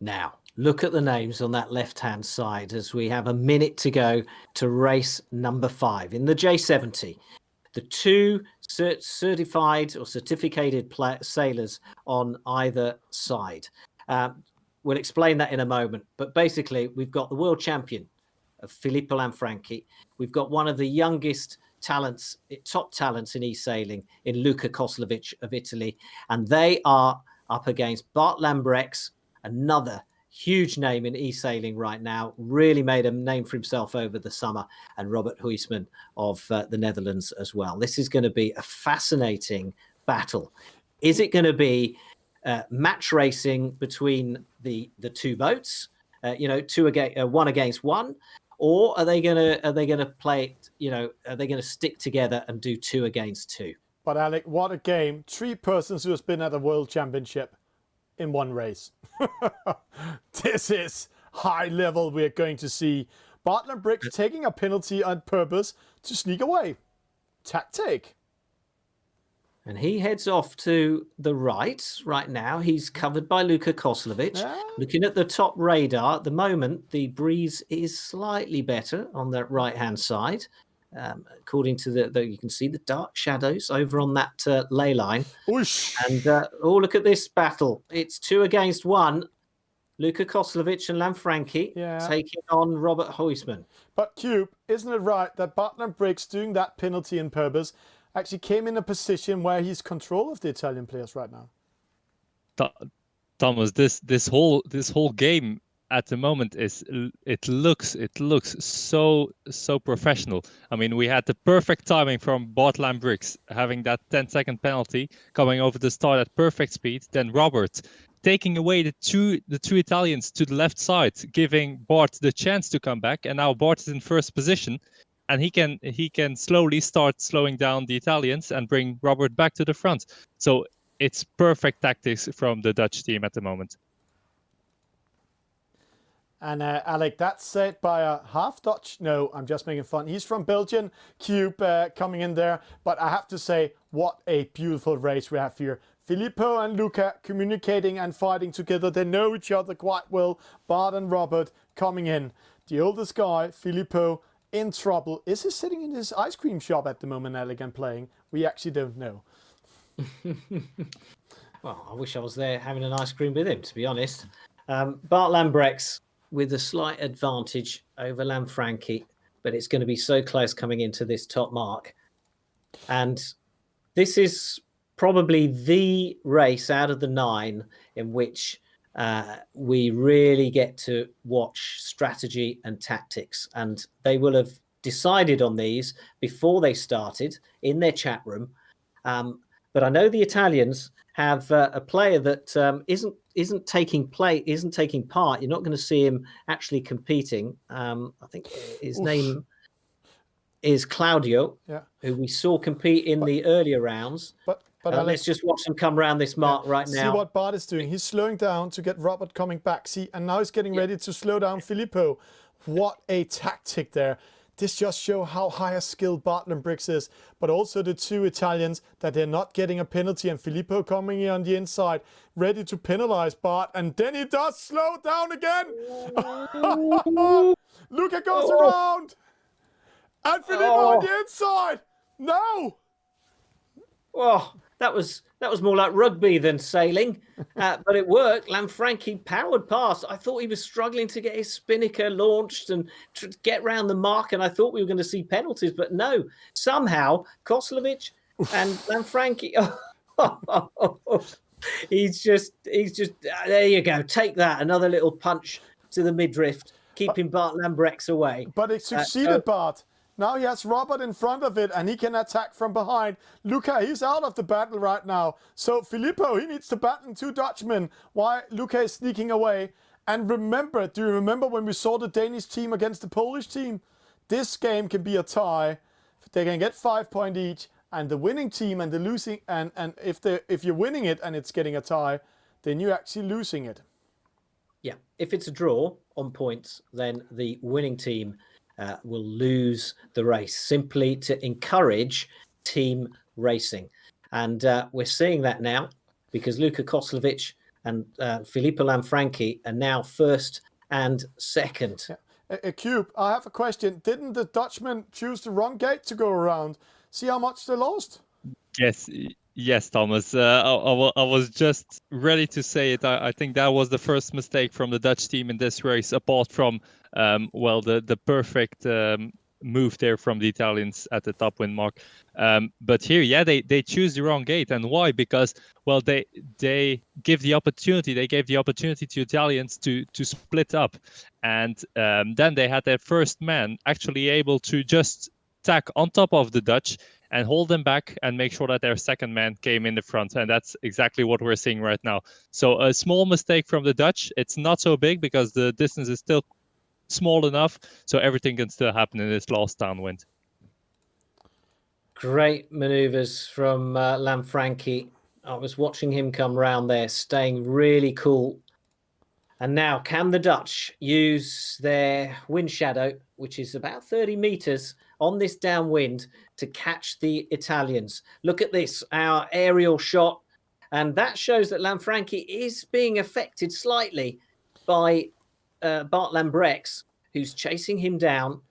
Now, look at the names on that left-hand side as we have a minute to go to race number 5 in the J70. The 2 certified or certificated sailors on either side. We'll explain that in a moment. But basically, we've got the world champion of Filippo Lanfranchi. We've got one of the youngest talents, top talents in eSailing in Luca Koslovic of Italy. And they are up against Bart Lambrechts, another huge name in eSailing right now, really made a name for himself over the summer, and Robert Huisman of the Netherlands as well. This is going to be a fascinating battle. Is it going to be match racing between the two boats, one against one, or are they going to play it, are they going to stick together and do 2 against 2? But Alec, what a game. 3 persons who has been at a world championship in one race. This is high level we're going to see. Bart Lambrechts taking a penalty on purpose to sneak away. Tactic. And he heads off to the right now. He's covered by Luka Koslovic. Yeah. Looking at the top radar, at the moment, the breeze is slightly better on the right-hand side. According to you can see the dark shadows over on that ley line. Whoosh. And look at this battle. It's 2 against 1. Luka Koslovic and Lanfranchi taking on Robert Huisman. But Cube, isn't it right that Bart Lambrechts doing that penalty in purpose actually came in a position where he's control of the Italian players right now? Thomas, this whole game at the moment it looks so professional. I mean, we had the perfect timing from Bart Lambrechts having that 10-second penalty, coming over the start at perfect speed. Then Robert taking away the two Italians to the left side, giving Bart the chance to come back. And now Bart is in first position, and he can slowly start slowing down the Italians and bring Robert back to the front. So it's perfect tactics from the Dutch team at the moment. And Alec, that's said by a half Dutch. No, I'm just making fun. He's from Belgium. Cube coming in there. But I have to say, what a beautiful race we have here. Filippo and Luca communicating and fighting together. They know each other quite well. Bart and Robert coming in. The oldest guy, Filippo, in trouble. Is he sitting in his ice cream shop at the moment, Alec, and playing? We actually don't know. Well, I wish I was there having an ice cream with him, to be honest. Bart Lambrechts with a slight advantage over Lanfranchi, but it's going to be so close coming into this top mark. And this is probably the race out of the 9 in which we really get to watch strategy and tactics. And they will have decided on these before they started in their chat room. But I know the Italians have a player that isn't taking part. You're not going to see him actually competing. I think his name is Claudio, who we saw compete in the earlier rounds. But let's just watch him come around this mark right now. See what Bart is doing. He's slowing down to get Robert coming back. See, and now he's getting ready to slow down Filippo. What a tactic there. This just shows how high a skill Bart Lambrix is, but also the two Italians, that they're not getting a penalty, and Filippo coming in on the inside, ready to penalize Bart, and then he does slow down again. Luca goes around, and Filippo on the inside. No. Oh, that was more like rugby than sailing, but it worked. Lanfranchi powered past. I thought he was struggling to get his spinnaker launched and to get round the mark, and I thought we were going to see penalties, but no. Somehow, Koslovic and Lanfranchi, he's just there you go. Take that, another little punch to the midriff, keeping Bart Lambrix away. But it succeeded, Bart. Now he has Robert in front of it, and he can attack from behind. Luca, he's out of the battle right now. So Filippo, he needs to battle two Dutchmen while Luca is sneaking away. And remember, do you remember when we saw the Danish team against the Polish team? This game can be a tie. They can get 5 points each, and the winning team and the losing, and if you're winning it and it's getting a tie, then you're actually losing it. Yeah, if it's a draw on points, then the winning team will lose the race, simply to encourage team racing. And we're seeing that now, because Luka Koslovic and Filippo Lanfranchi are now first and second. Cube, I have a question. Didn't the Dutchmen choose the wrong gate to go around? See how much they lost? Yes, Thomas. I was just ready to say it. I think that was the first mistake from the Dutch team in this race, apart from the perfect move there from the Italians at the top wind mark. But here, they choose the wrong gate. And why? Because, they give the opportunity. They gave the opportunity to Italians to split up. And then they had their first man actually able to just tack on top of the Dutch and hold them back and make sure that their second man came in the front. And that's exactly what we're seeing right now. So a small mistake from the Dutch. It's not so big because the distance is still small enough, so everything can still happen in this last downwind. Great maneuvers from Lanfranchi. I was watching him come round there, staying really cool. And now, can the Dutch use their wind shadow, which is about 30 meters on this downwind, to catch the Italians? Look at this, our aerial shot. And that shows that Lanfranchi is being affected slightly by Bart Lambrix, who's chasing him down.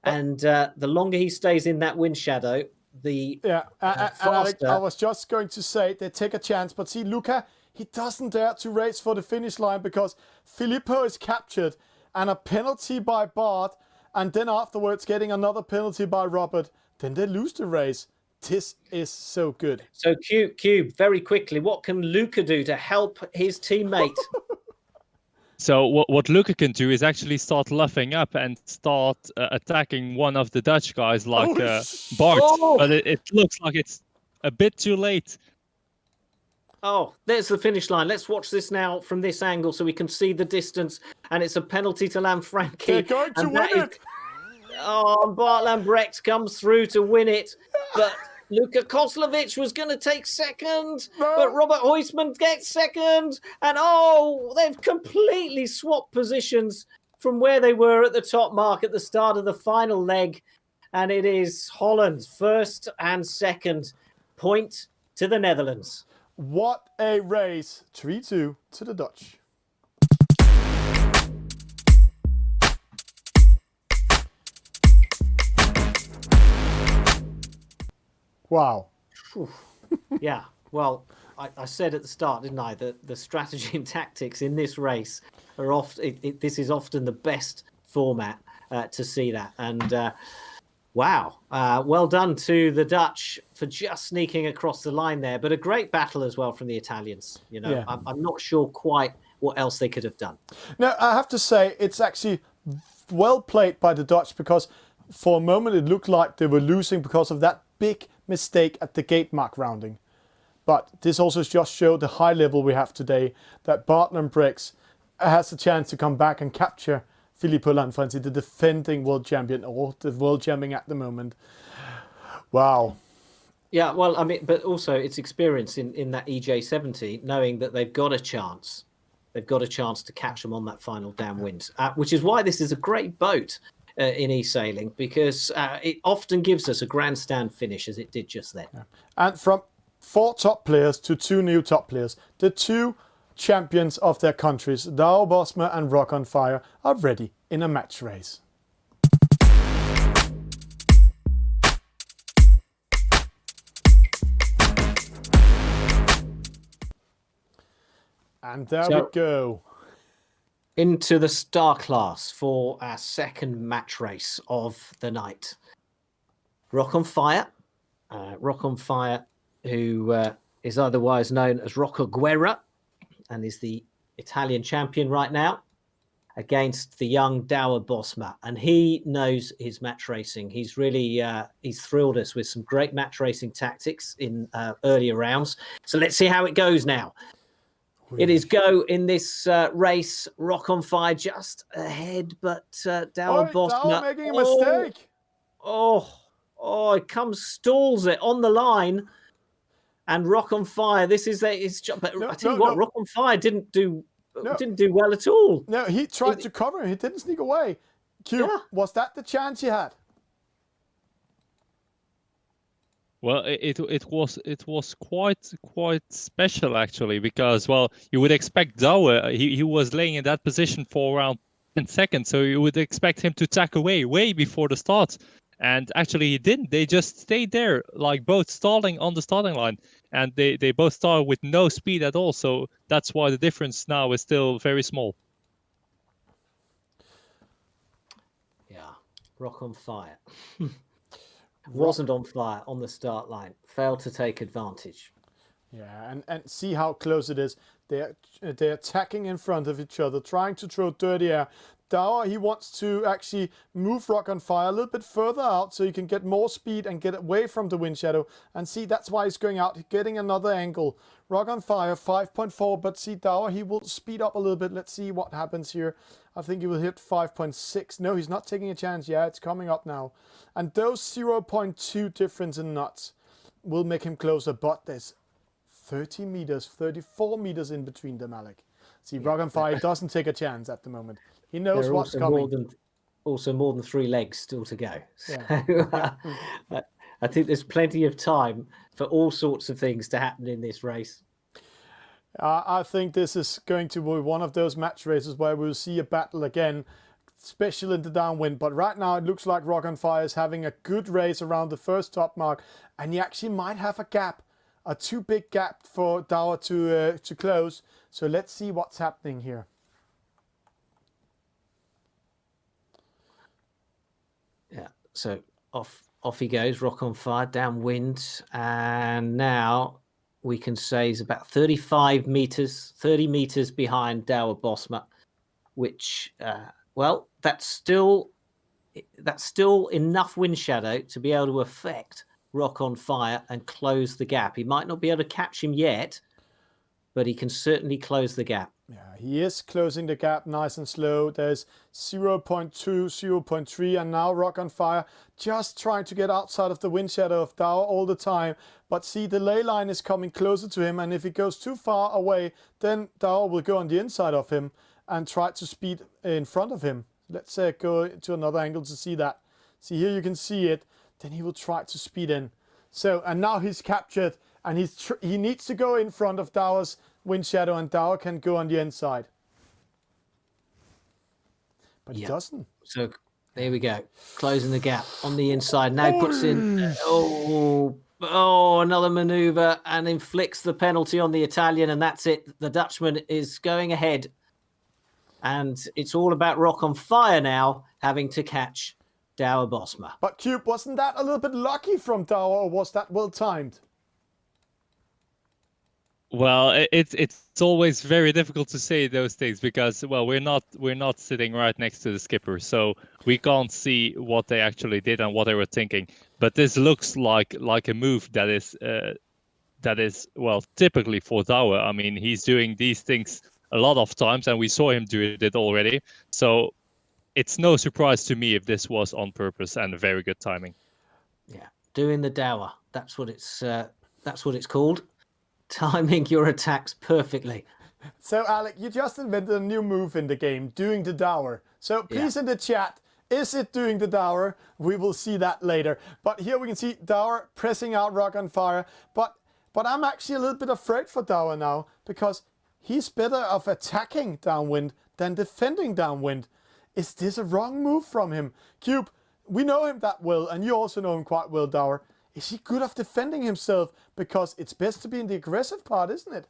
And the longer he stays in that wind shadow, the faster. I was just going to say they take a chance, but see, Luca, he doesn't dare to race for the finish line because Filippo is captured and a penalty by Bart, and then afterwards getting another penalty by Robert. Then they lose the race. This is so good. So Cube, very quickly, what can Luca do to help his teammate? So what Luca can do is actually start luffing up and start attacking one of the Dutch guys like Bart. Oh! But it looks like it's a bit too late. Oh, there's the finish line. Let's watch this now from this angle so we can see the distance. And it's a penalty to Lanfranchi. They're going to win it. Bart Lambrix comes through to win it. But Luka Koslovic was going to take second. No. But Robert Huisman gets second. And they've completely swapped positions from where they were at the top mark at the start of the final leg. And it is Holland first and second. Point to the Netherlands. What a race. 3-2 to the Dutch. Wow. Yeah, well, I said at the start, didn't I, that the strategy and tactics in this race are this is often the best format to see that. And wow, well done to the Dutch for just sneaking across the line there, but a great battle as well from the Italians. You know, Yeah. I'm not sure quite what else they could have done. Now, I have to say, it's actually well played by the Dutch, because for a moment it looked like they were losing because of that big mistake at the gate mark rounding. But this also just showed the high level we have today, that Barton Briggs has a chance to come back and capture Filippo Lanfranchi, the defending world champion, or the world champion at the moment. Wow. Yeah, well, I mean, but also it's experience in that EJ70, knowing that they've got a chance. They've got a chance to catch them on that final downwind, which is why this is a great boat in eSailing, because it often gives us a grandstand finish, as it did just then. Yeah. And from 4 top players to 2 new top players, the 2 champions of their countries, Dao Bosma and Rock on Fire, are ready in a match race. And there we go. Into the star class for our second match race of the night. Rock on Fire. Rock on Fire, who is otherwise known as Rocco Guerra and is the Italian champion right now, against the young Dower Bosma. And he knows his match racing. He's really, he's thrilled us with some great match racing tactics in earlier rounds. So let's see how it goes now. It is go in this race. Rock on Fire just ahead, but Dower Bosma. Dower making a mistake. Oh, it comes, stalls it on the line. And Rock on Fire, this is his job. But I tell you what, Rock on Fire didn't do well at all. No, he tried to cover him. He didn't sneak away. Was that the chance he had? Well, it was quite special actually, because you would expect Douwe, he was laying in that position for around 10 seconds, so you would expect him to tack away way before the start, and actually he didn't. They just stayed there, like both stalling on the starting line, and they both started with no speed at all. So that's why the difference now is still very small. Yeah, Rock on Fire. Wasn't on fire on the start line, failed to take advantage. Yeah, and see how close it is. They're attacking in front of each other, trying to throw dirty air. Dower, he wants to actually move Rock on Fire a little bit further out so he can get more speed and get away from the wind shadow. And see, that's why he's going out, getting another angle. Rock on Fire 5.4, but see, Dower, he will speed up a little bit. Let's see what happens here. I think he will hit 5.6. No, he's not taking a chance. Yeah, it's coming up now. And those 0.2 difference in knots will make him closer, but there's 30 meters, 34 meters in between them, Alec. See, Rock on Fire doesn't take a chance at the moment. He knows what's coming. Also more than 3 legs still to go. So Yeah. I think there's plenty of time for all sorts of things to happen in this race. I think this is going to be one of those match races where we'll see a battle again, especially in the downwind. But right now it looks like Rock on Fire is having a good race around the first top mark, and he actually might have a gap, a too big gap for Dower to close. So let's see what's happening here. Yeah, so off he goes, Rock on Fire, downwind, and now we can say he's about 30 meters behind Dower Bosma, which, well, that's still enough wind shadow to be able to affect Rock on Fire and close the gap. He might not be able to catch him yet, but he can certainly close the gap. Yeah, he is closing the gap nice and slow. There's 0.2, 0.3, and now Rock on Fire just trying to get outside of the wind shadow of Dower all the time. But see, the ley line is coming closer to him, and if he goes too far away, then Dower will go on the inside of him and try to speed in front of him. Let's go to another angle to see that. See, here you can see it. Then he will try to speed in. So, and now he's captured, and he needs to go in front of Dower's wind shadow, and Dower can go on the inside. But he doesn't. So there we go, closing the gap on the inside. Now he puts in, another maneuver and inflicts the penalty on the Italian, and that's it. The Dutchman is going ahead, and it's all about Rock on Fire now having to catch Dower Bosma. But Cube, wasn't that a little bit lucky from Dower, or was that well timed? Well, it's always very difficult to say those things because, well, we're not sitting right next to the skipper, so we can't see what they actually did and what they were thinking. But this looks like a move that is that is, well, typically for Douwe. I mean, he's doing these things a lot of times, and we saw him do it already. So it's no surprise to me if this was on purpose and a very good timing. Yeah, doing the Douwe. That's what it's called. Timing your attacks perfectly. So, Alec, you just invented a new move in the game, doing the Douwe. So please in the chat, is it doing the Douwe? We will see that later. But here we can see Douwe pressing out Rock on Fire. But I'm actually a little bit afraid for Douwe now, because he's better of attacking Downwind than defending Downwind. Is this a wrong move from him? Cube, we know him that well, and you also know him quite well, Douwe. Is he good of defending himself? Because it's best to be in the aggressive part, isn't it?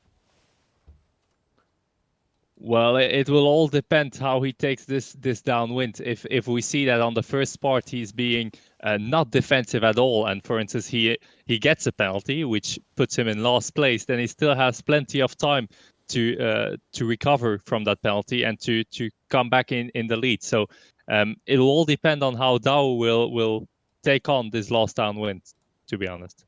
Well, it will all depend how he takes this downwind. If we see that on the first part he's being not defensive at all, and for instance he gets a penalty which puts him in last place, then he still has plenty of time to recover from that penalty and to come back in the lead. So it will all depend on how Douwe will take on this last downwind, to be honest.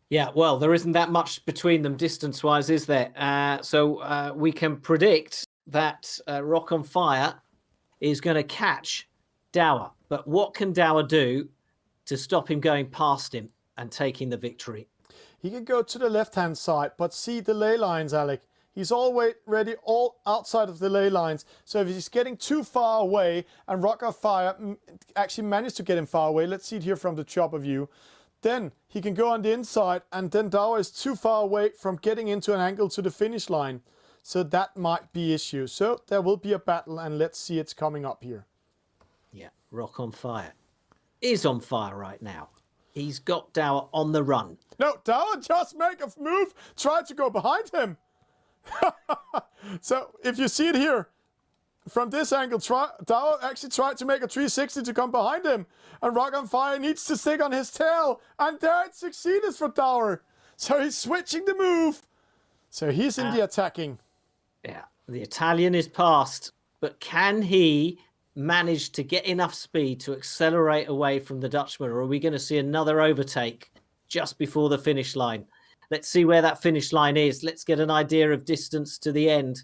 Yeah, well, there isn't that much between them distance-wise, is there? So we can predict that Rock on Fire is going to catch Douwe. But what can Douwe do to stop him going past him and taking the victory? He can go to the left-hand side, but see the ley lines, Alec. He's already all outside of the ley lines. So if he's getting too far away and Rock on Fire actually managed to get him far away, let's see it here from the chopper view, then he can go on the inside, and then Douwe is too far away from getting into an angle to the finish line. So that might be issue. So there will be a battle, and let's see it's coming up here. Yeah, Rock on Fire is on fire right now. He's got Douwe on the run. No, Douwe just make a move, try to go behind him. So if you see it here, from this angle, Douwe actually tried to make a 360 to come behind him. And Rock on Fire needs to stick on his tail. And there it succeeded for Douwe. So he's switching the move. So he's in the attacking. Yeah, the Italian is past. But can he manage to get enough speed to accelerate away from the Dutchman? Or are we going to see another overtake just before the finish line? Let's see where that finish line is. Let's get an idea of distance to the end.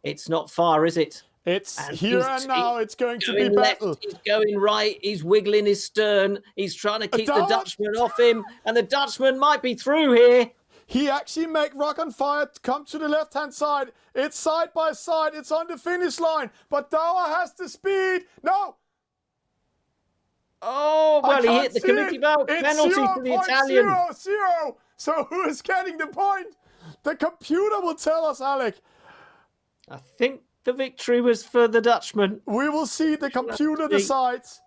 It's not far, is it? It's here and now. It's going to be battle. He's going right. He's wiggling his stern. He's trying to keep the Dutchman off him. And the Dutchman might be through here. He actually make Rock on Fire come to the left-hand side. It's side by side. It's on the finish line. But Douwe has the speed. No. Oh, well, he hit the committee vote. Penalty for the Italian. 0-0. So who is getting the point? The computer will tell us, Alec. I think the victory was for the Dutchman. We will see. The computer decides.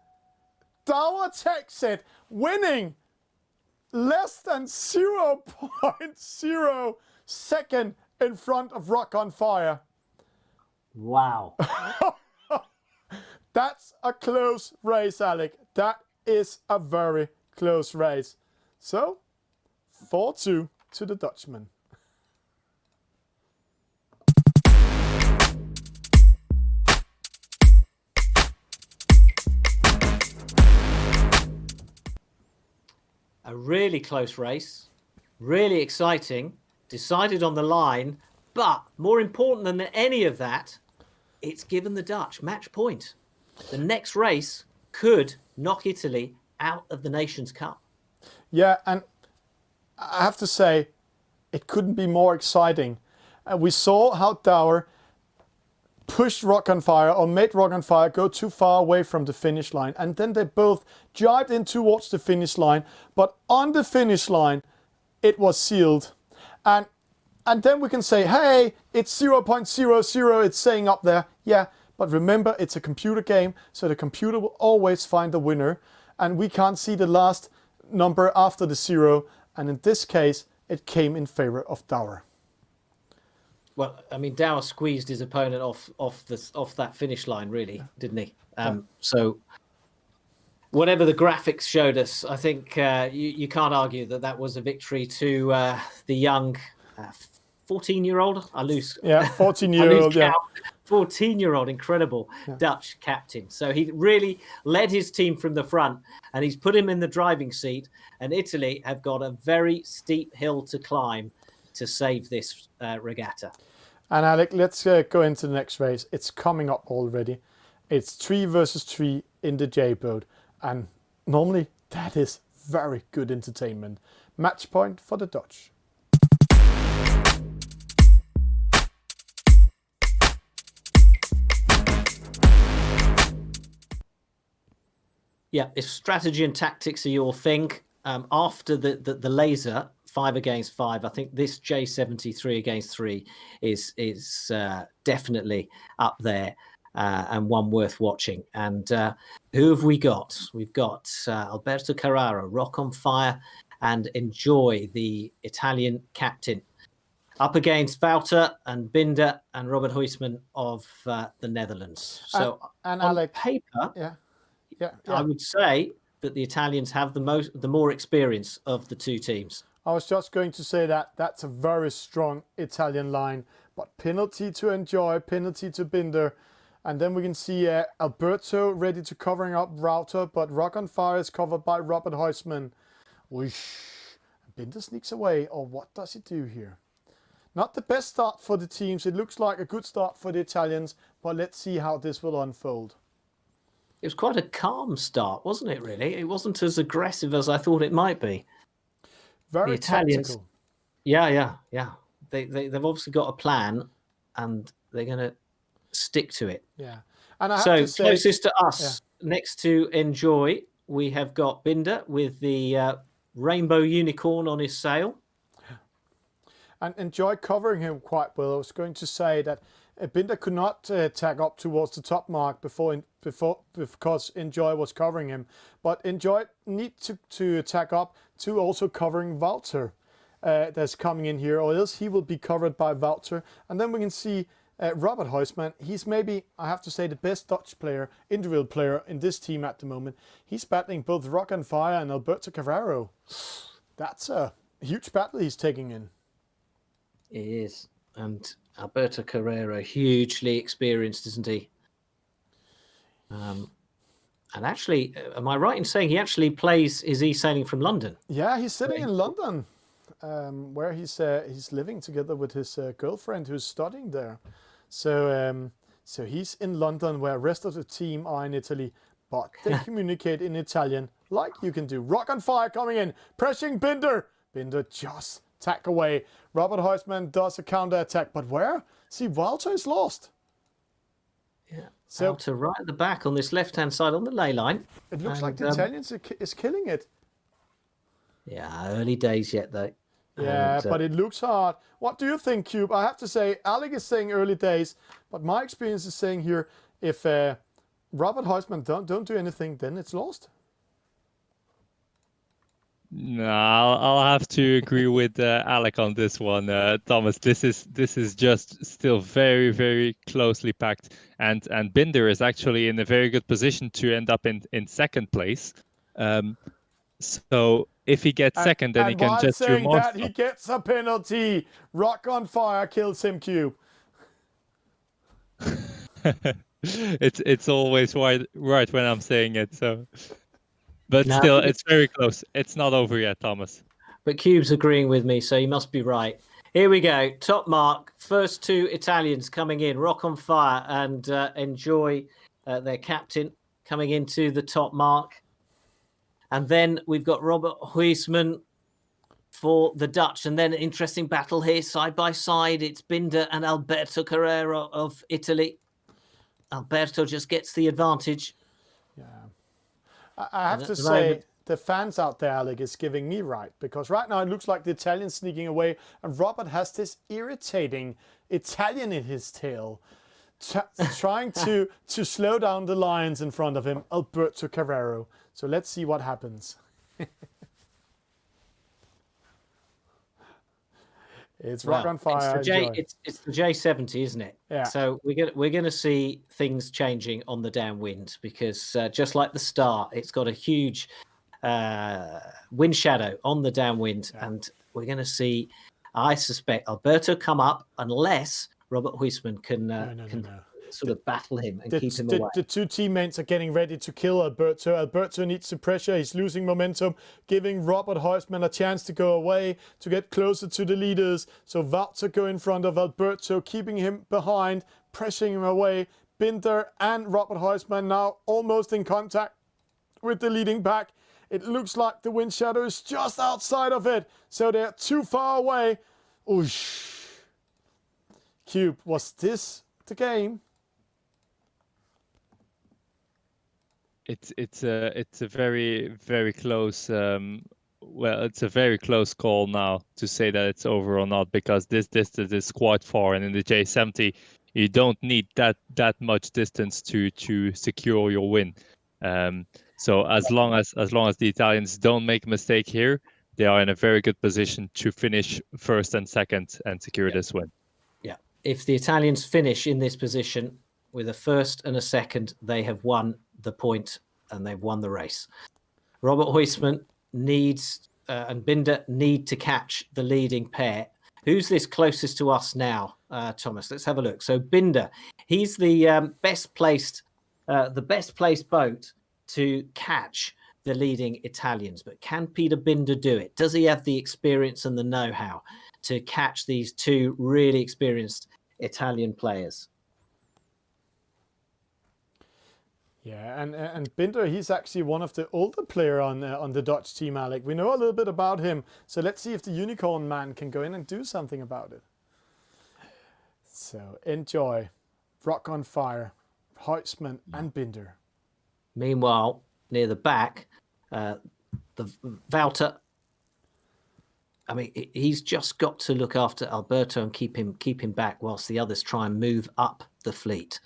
Douwe takes it, winning less than 0.0 second in front of Rock on Fire. Wow. That's a close race, Alec. That is a very close race. So, 4-2 to the Dutchman. A really close race, really exciting, decided on the line, but more important than any of that, it's given the Dutch match point. The next race could knock Italy out of the Nations Cup. Yeah, and I have to say, it couldn't be more exciting. We saw how Douwe pushed Rock on Fire, or made Rock on Fire go too far away from the finish line, and then they both jibed in towards the finish line, but on the finish line it was sealed, and then we can say, hey, it's 0.00, it's saying up there, yeah, but remember, it's a computer game, so the computer will always find the winner, and we can't see the last number after the 0, and in this case it came in favor of Douwe. Well, I mean, Douwe squeezed his opponent off that finish line, really, didn't he? So whatever the graphics showed us, I think you can't argue that was a victory to the young 14-year-old. I lose. Yeah, 14-year-old. Yeah, 14-year-old incredible Dutch captain. So he really led his team from the front, and he's put him in the driving seat. And Italy have got a very steep hill to climb to save this regatta. And Alec, let's go into the next race. It's coming up already. It's 3 versus 3 in the J-boat. And normally that is very good entertainment. Match point for the Dutch. Yeah, if strategy and tactics are your thing, after the laser 5 against 5, I think this J73 against 3 is definitely up there and one worth watching. And who have we got? We've got Alberto Carraro, Rock on Fire, and Enjoy, the Italian captain, up against Wouter and Binder and Robert Huisman of the Netherlands. So and on Alec, paper, yeah. I would say that the Italians have the more experience of the two teams. I was just going to say that that's a very strong Italian line, but penalty to Enjoy, penalty to Binder, and then we can see Alberto ready to covering up Wouter, but Rock on Fire is covered by Robert Huisman. Whoosh. Binder sneaks away, or what does he do here? Not the best start for the teams. It looks like a good start for the Italians, but let's see how this will unfold. It was quite a calm start, wasn't it, really? It wasn't as aggressive as I thought it might be. Very the Italians, tactical. Yeah. They've obviously got a plan, and they're going to stick to it. Yeah. And I have so to say, closest to us, next to Enjoy, we have got Binder with the rainbow unicorn on his sail. And Enjoy covering him quite well. I was going to say that Binder could not tag up towards the top mark before because Enjoy was covering him. But Enjoy need to tag up to also covering Wouter that's coming in here, or else he will be covered by Wouter. And then we can see Robert Huisman. He's maybe, I have to say, the best Dutch player, individual player in this team at the moment. He's battling both Rock on Fire and Alberto Carraro. That's a huge battle he's taking in. It is. And Alberto Carrera, hugely experienced, isn't he? And actually, am I right in saying he actually plays his eSailing from London? Yeah, he's sitting in London, where he's living together with his girlfriend who's studying there. So he's in London, where the rest of the team are in Italy, but they communicate in Italian, like you can do. Rock on Fire coming in, pressing Binder. Binder just tack away. Robert Huisman does a counter attack, but where? See, Wouter is lost. Yeah. So Wouter right at the back on this left-hand side on the ley line. it looks like the Italians is killing it. Yeah, early days yet, though. Yeah, but it looks hard. What do you think, Cube? I have to say, Alec is saying early days, but my experience is saying here, if Robert Huisman don't do anything, then it's lost. No, I'll have to agree with Alec on this one, Thomas. This is just still very, very closely packed, and Binder is actually in a very good position to end up in second place. So if he gets second, then he can just do more. That he gets a penalty. Rock on Fire kills him, Cube. It's always right when I'm saying it. So. But still, it's very close. It's not over yet, Thomas. But Cube's agreeing with me, so he must be right. Here we go. Top mark. First two Italians coming in. Rock on Fire and Enjoy, their captain, coming into the top mark. And then we've got Robert Huisman for the Dutch. And then an interesting battle here, side by side. It's Binder and Alberto Carrera of Italy. Alberto just gets the advantage. Yeah. I have to say, the fans out there, Alec, is giving me right, because right now it looks like the Italian's sneaking away, and Robert has this irritating Italian in his tail, trying to slow down the lions in front of him, Alberto Carraro. So let's see what happens. It's Rock on Fire. It's the J70, isn't it? Yeah. So we're gonna see things changing on the downwind, because just like the Star, it's got a huge wind shadow on the downwind, and we're gonna see, I suspect, Alberto come up unless Robert Huisman can. sort of battle him and The, keep him the, away. the two teammates are getting ready to kill Alberto. Alberto needs to pressure. He's losing momentum, giving Robert Heusmann a chance to go away, to get closer to the leaders. So Walter go in front of Alberto, keeping him behind, pressuring him away. Binder and Robert Heusmann now almost in contact with the leading pack. It looks like the wind shadow is just outside of it, so they're too far away. Oosh. Cube, was this the game? It's a very close well, it's a very close call now to say that it's over or not, because this distance is quite far, and in the J70 you don't need that much distance to secure your win. So as long as the Italians don't make a mistake here, they are in a very good position to finish first and second and secure this win. Yeah. If the Italians finish in this position with a first and a second, they have won the point and they've won the race. Robert Heusmann needs and Binder need to catch the leading pair. Who's this closest to us now, Thomas? Let's have a look. So Binder, he's the best placed boat to catch the leading Italians. But can Peter Binder do it? Does he have the experience and the know-how to catch these two really experienced Italian players? Yeah, and Binder, he's actually one of the older player on the Dutch team, Alec. We know a little bit about him, so let's see if the Unicorn Man can go in and do something about it. So enjoy. Rock on Fire, Heusmann and Binder. Meanwhile, near the back, the Walter. I mean, he's just got to look after Alberto and keep him back whilst the others try and move up the fleet.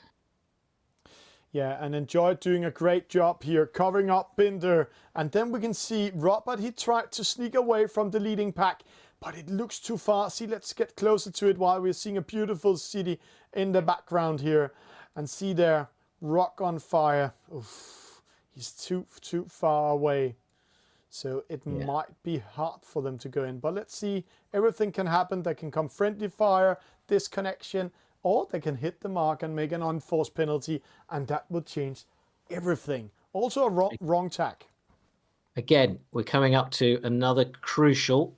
Yeah, and Enjoy doing a great job here, covering up Binder. And then we can see Robert, he tried to sneak away from the leading pack, but it looks too far. See, let's get closer to it while we're seeing a beautiful city in the background here. And see there, Rock on Fire. Oof, he's too far away. So it might be hard for them to go in. But let's see, everything can happen. There can come friendly fire, disconnection, or they can hit the mark and make an unforced penalty, and that would change everything. Also a wrong tack. Again, we're coming up to another crucial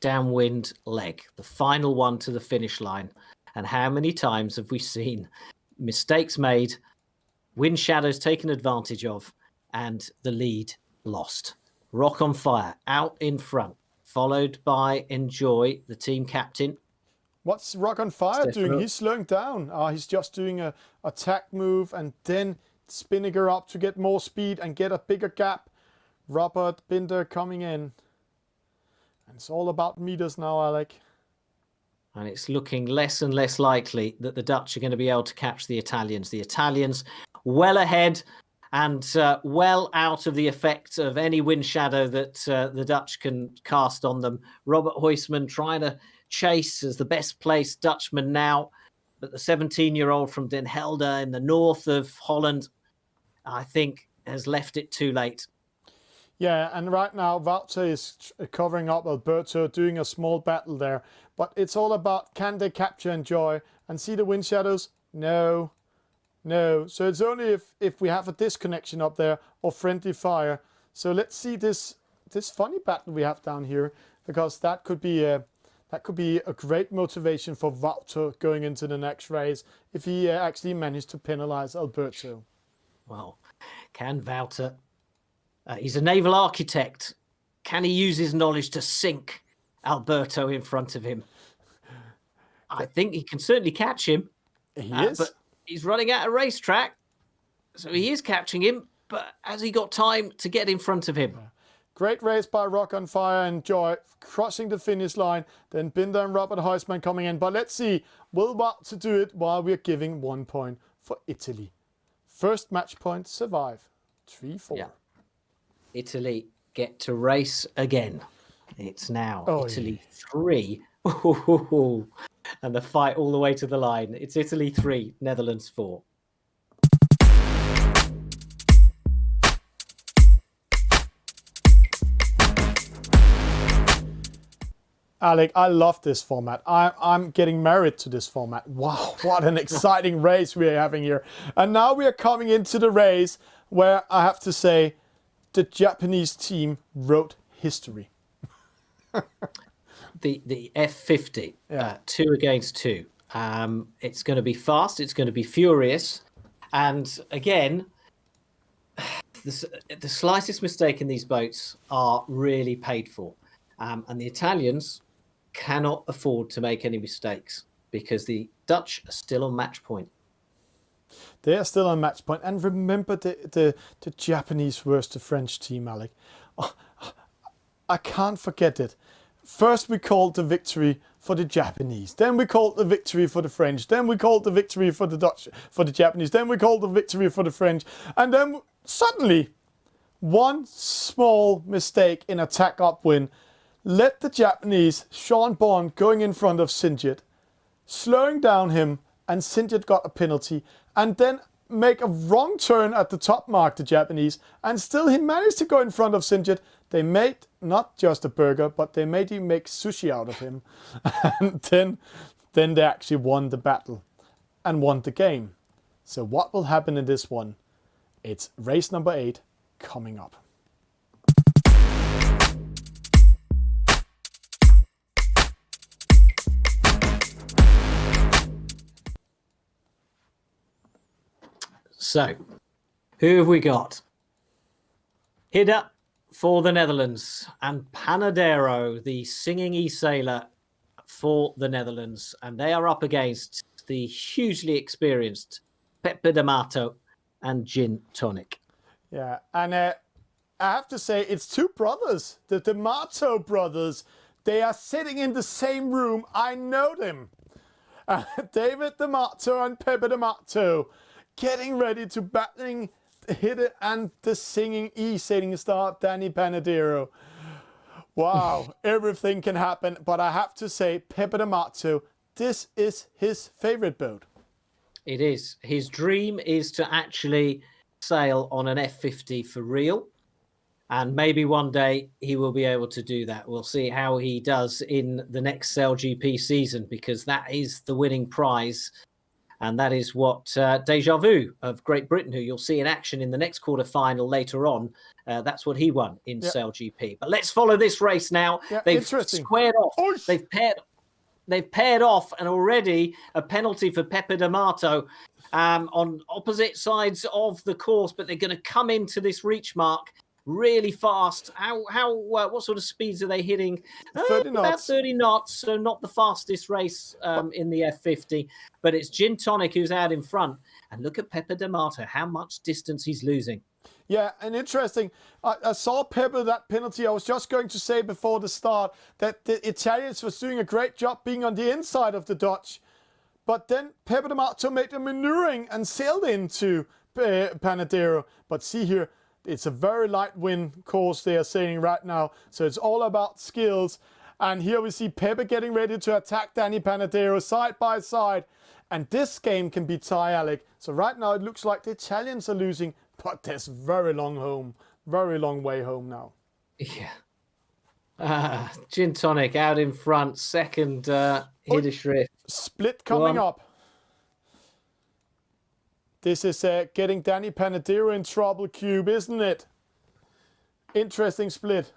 downwind leg, the final one to the finish line. And how many times have we seen mistakes made, wind shadows taken advantage of, and the lead lost? Rock on Fire out in front, followed by Enjoy, the team captain. What's Rock on Fire doing? He's slowing down. He's just doing a tack move and then spinning her up to get more speed and get a bigger gap. Robert Binder coming in. And it's all about meters now, Alec. And it's looking less and less likely that the Dutch are going to be able to catch the Italians. The Italians well ahead and well out of the effect of any wind shadow that the Dutch can cast on them. Robert Heusmann trying to chase as the best placed Dutchman now, but the 17-year-old from Den Helder in the north of Holland, I think, has left it too late. Yeah, and right now Walter is covering up Alberto, doing a small battle there. But it's all about, can they capture Enjoy and see the wind shadows? No. So it's only if we have a disconnection up there or friendly fire. So let's see this funny battle we have down here, because that could be a great motivation for Walter going into the next race if he actually managed to penalize Alberto. Well, can Walter? He's a naval architect. Can he use his knowledge to sink Alberto in front of him? I think he can certainly catch him. He is. But he's running out of racetrack, so he is catching him. But has he got time to get in front of him? Yeah. Great race by Rock on Fire and Joy, crossing the finish line. Then Binder and Robert Heusmann coming in. But let's see, will Walter do it while we're giving 1 point for Italy? First match point, survive. 3-4. Yeah. Italy get to race again. It's now Italy 3. And the fight all the way to the line. It's Italy 3, Netherlands 4. Alec, I love this format. I'm getting married to this format. Wow, what an exciting race we are having here. And now we are coming into the race where I have to say the Japanese team wrote history. The F50, Yeah. 2 against 2. It's going to be fast. It's going to be furious. And again, the slightest mistake in these boats are really paid for. And the Italians cannot afford to make any mistakes because the Dutch are still on match point. They are still on match point. And remember the Japanese versus the French team, Alec. Oh, I can't forget it. First we called the victory for the Japanese. Then we called the victory for the French. Then we called the victory for the Dutch, for the Japanese. Then we called the victory for the French. And then suddenly, one small mistake in attack upwind led the Japanese, Sean Bond, going in front of Sinjit, slowing down him, and Sinjit got a penalty, and then make a wrong turn at the top mark, the Japanese, and still he managed to go in front of Sinjit. They made not just a burger, but they made him make sushi out of him. And then they actually won the battle and won the game. So what will happen in this one? It's race number 8 coming up. So, who have we got? Hidda for the Netherlands and Panadero, the singing e-sailor for the Netherlands. And they are up against the hugely experienced Pepe D'Amato and Gin Tonic. Yeah, and I have to say, it's two brothers, the D'Amato brothers. They are sitting in the same room. I know them. David D'Amato and Pepe D'Amato getting ready to battling Hidda and the singing e-sailing star Danny Panadero. Wow, everything can happen. But I have to say, Pepe D'Amato, this is his favorite boat. It is. His dream is to actually sail on an F50 for real. And maybe one day he will be able to do that. We'll see how he does in the next SailGP season, because that is the winning prize. And that is what Deja Vu of Great Britain, who you'll see in action in the next quarterfinal later on, that's what he won in SailGP. But let's follow this race now. Yeah, they've interesting. squared off. Oosh. They've paired off, and already a penalty for Pepe D'Amato on opposite sides of the course. But they're going to come into this reach mark really fast. What sort of speeds are they hitting? 30 knots. About 30 knots, so not the fastest race in the F50, but it's Gin Tonic who's out in front. And look at Pepe D'Amato, how much distance he's losing. Yeah, and interesting. I saw Pepe that penalty. I was just going to say before the start that the Italians was doing a great job being on the inside of the Dutch. But then Pepe D'Amato made a maneuvering and sailed into Panadero. But see here, it's a very light wind course they are sailing right now. So it's all about skills. And here we see Pepe getting ready to attack Danny Panadero side by side. And this game can be tie, Alec. So right now it looks like the Italians are losing, but there's very long way home now. Yeah. Gin Tonic out in front, second Hidda Shrift. Split coming up. This is getting Danny Panadero in trouble, Cube, isn't it? Interesting split.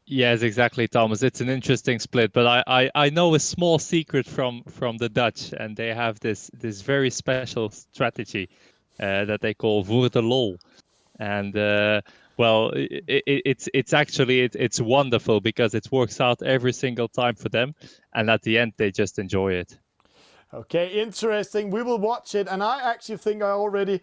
Yes, exactly, Thomas. It's an interesting split, but I know a small secret from the Dutch, and they have this very special strategy that they call voor de lol, and well, it's actually wonderful because it works out every single time for them, and at the end they just enjoy it. Okay, interesting. We will watch it, and I actually think I already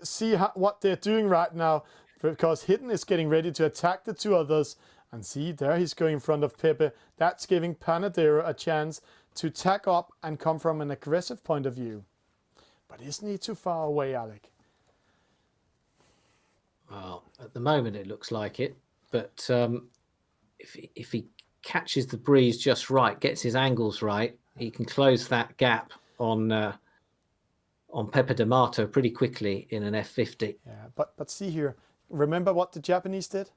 see what they're doing right now, because Hidden is getting ready to attack the two others. And see, there he's going in front of Pepe. That's giving Panadero a chance to tack up and come from an aggressive point of view. But isn't he too far away, Alec? Well, at the moment it looks like it. But if he catches the breeze just right, gets his angles right, he can close that gap on Pepe D'Amato pretty quickly in an F50. Yeah, but see here. Remember what the Japanese did?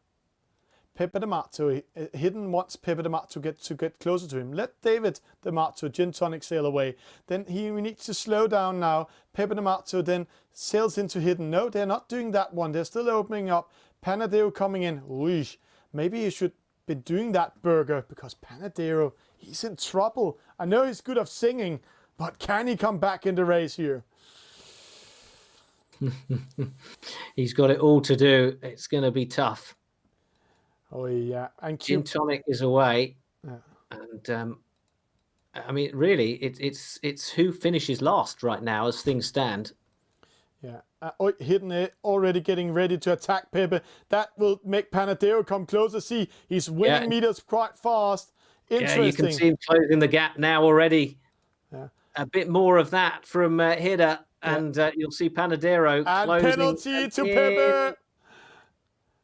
Pepe D'Amato, Hidden wants Pepe D'Amato to get closer to him. Let David D'Amato gin tonic sail away. Then he needs to slow down now. Pepe D'Amato then sails into Hidden. No, they're not doing that one. They're still opening up. Panadero coming in. Whoosh. Maybe he should be doing that, Burger, because Panadero, he's in trouble. I know he's good at singing, but can he come back in the race here? He's got it all to do. It's going to be tough. Oh yeah, and Gin tonic is away, and I mean, really, it's who finishes last right now as things stand. Yeah, Hidden it, already getting ready to attack Pepe. That will make Panadero come closer. See, he's winning meters quite fast. Interesting. Yeah, you can see him closing the gap now already. Yeah. A bit more of that from Hidden, and you'll see Panadero and closing. Penalty to Pepe.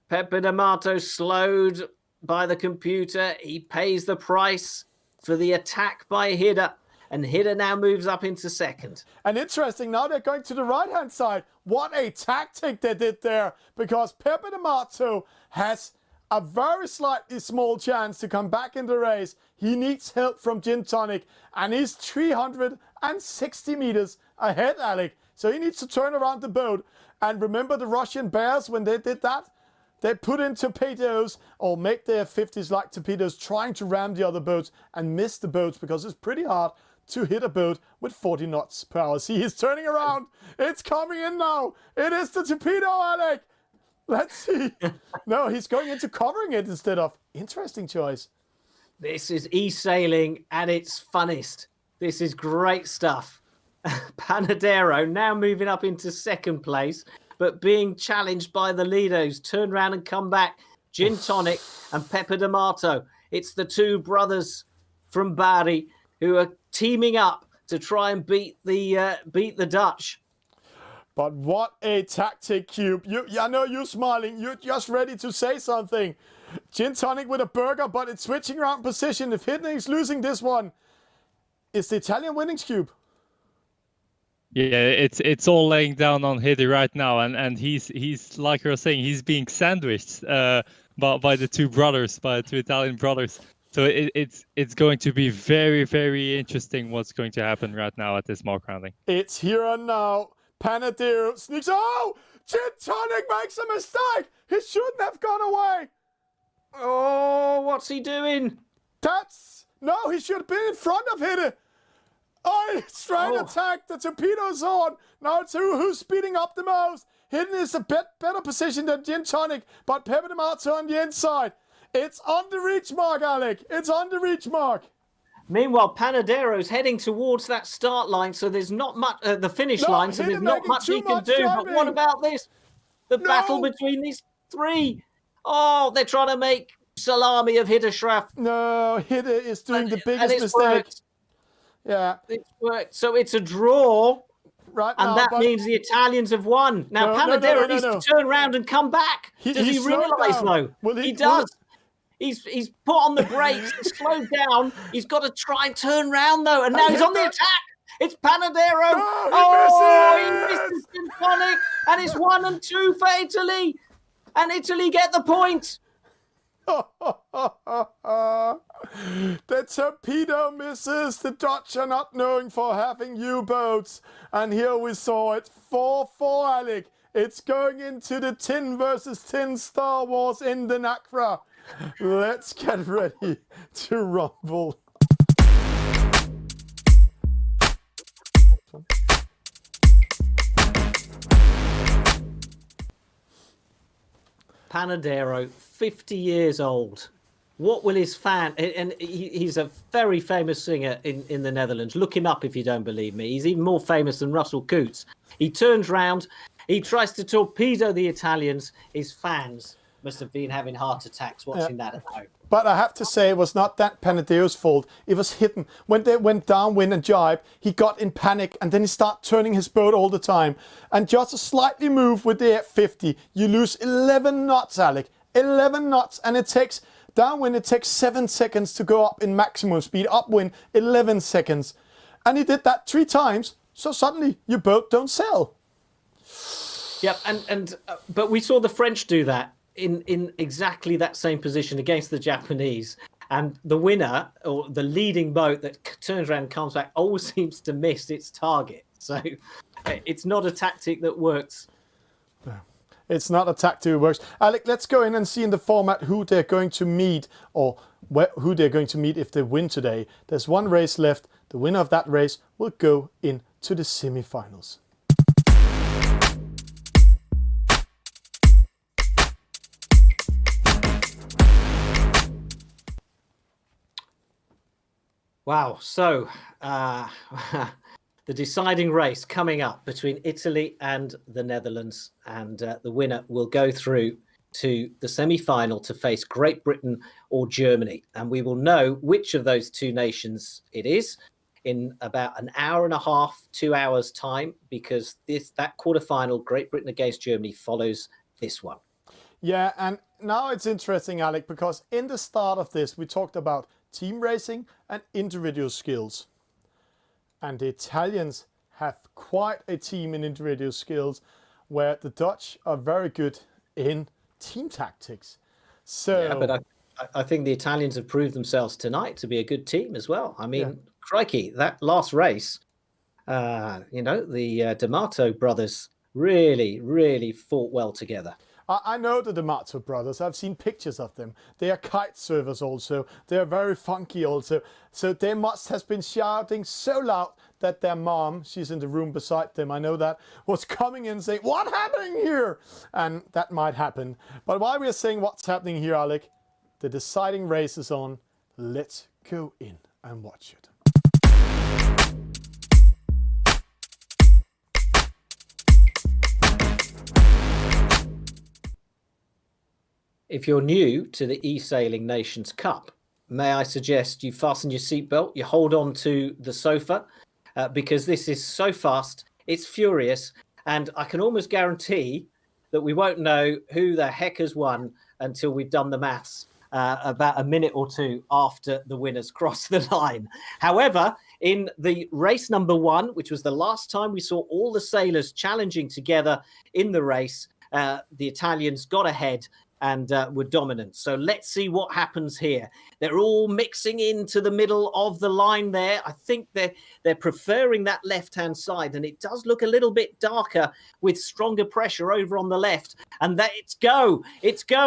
Pepe D'Amato slowed by the computer. He pays the price for the attack by Hidden. And Hidden now moves up into second. And interesting, now they're going to the right-hand side. What a tactic they did there. Because Pepe D'Amato has a very slightly small chance to come back in the race. He needs help from Gin Tonic. And he's 360 meters ahead, Alec. So he needs to turn around the boat. And remember the Russian Bears when they did that? They put in torpedoes or make their 50s like torpedoes trying to ram the other boats and miss the boats because it's pretty hard to hit a boat with 40 knots per hour. See, he's turning around. It's coming in now. It is the torpedo, Alec. Let's see. No, he's going into covering it instead of. Interesting choice. This is eSailing at its funnest. This is great stuff. Panadero now moving up into second place, but being challenged by the Lidos. Turn around and come back. Gin Tonic and Pepe D'Amato. It's the two brothers from Bari who are teaming up to try and beat the Dutch. But what a tactic, Cube. I know you're smiling. You're just ready to say something. Gin Tonic with a burger, but it's switching around position. If Hidden is losing this one, it's the Italian winnings, Cube. Yeah, it's all laying down on Hidden right now, and he's like you were saying, he's being sandwiched by the two brothers, by the two Italian brothers. So it's going to be very, very interesting what's going to happen right now at this mark rounding. It's here and now. Panadero sneaks. Oh! Gin Tonic makes a mistake! He shouldn't have gone away! Oh, what's he doing? No, he should have been in front of Hidden. Oh, straight attack. The torpedo's on. Now it's who's speeding up the most. Hidden is a better position than Gin Tonic, but Pepe D'Amato on the inside. It's on the reach mark, Alec. It's on the reach mark. Meanwhile, Panadero's heading towards that start line, so there's not much, the finish line, so there's not much he can do. driving. But what about this? The battle between these three. Oh, they're trying to make salami of Hiddeschraf. No, Hidden is doing the biggest mistake. Worked. Yeah. It's worked. So it's a draw. Right and now, that means the Italians have won. Now, Panadero needs to turn around and come back. Does he realise, though? Well, he does. He's put on the brakes, he's slowed down. He's got to try and turn round, though. And now he's on the attack. It's Panadero. No, he misses Gin Tonic. And it's 1 and 2 for Italy. And Italy get the point. The torpedo misses. The Dutch are not known for having U-boats. And here we saw it. 4-4, Alec. It's going into the tin versus tin Star Wars in the NACRA. Let's get ready to rumble. Panadero, 50 years old. What will his fan... And he's a very famous singer in the Netherlands. Look him up if you don't believe me. He's even more famous than Russell Coutts. He turns round. He tries to torpedo the Italians. His fans must have been having heart attacks watching that at home. But I have to say, it was not that Panadero's fault. It was Hidden. When they went downwind and jibe, he got in panic and then he started turning his boat all the time. And just a slightly move with the F50, you lose 11 knots, Alec. 11 knots. And it takes, downwind, it takes 7 seconds to go up in maximum speed. Upwind, 11 seconds. And he did that 3 times. So suddenly your boat don't sail. Yep, but we saw the French do that in exactly that same position against the Japanese. And the winner, or the leading boat that turns around and comes back, always seems to miss its target. So it's not a tactic that works. It's not a tactic that works. Alec, let's go in and see in the format who they're going to meet, or who they're going to meet if they win today. There's one race left. The winner of that race will go into the semi-finals. Wow. So the deciding race coming up between Italy and the Netherlands, and the winner will go through to the semi-final to face Great Britain or Germany. And we will know which of those two nations it is in about an hour and a half, 2 hours time, because that quarterfinal, Great Britain against Germany, follows this one. Yeah, and now it's interesting, Alec, because in the start of this, we talked about team racing and individual skills. And the Italians have quite a team in individual skills, where the Dutch are very good in team tactics. So, yeah, but I think the Italians have proved themselves tonight to be a good team as well. I mean, crikey, that last race, the D'Amato brothers really fought well together. I know the D'Amato brothers. I've seen pictures of them. They are kite surfers also. They are very funky also. So they must have been shouting so loud that their mom, she's in the room beside them, I know that, was coming in saying, "What's happening here?" And that might happen. But while we're saying what's happening here, Alec, the deciding race is on. Let's go in and watch it. If you're new to the eSailing Nations Cup, may I suggest you fasten your seatbelt, you hold on to the sofa, because this is so fast, it's furious, and I can almost guarantee that we won't know who the heck has won until we've done the maths about a minute or two after the winners cross the line. However, in the race number 1, which was the last time we saw all the sailors challenging together in the race, the Italians got ahead and were dominant. So let's see what happens here. They're all mixing into the middle of the line there. I think they're preferring that left-hand side, and it does look a little bit darker with stronger pressure over on the left. And that it's go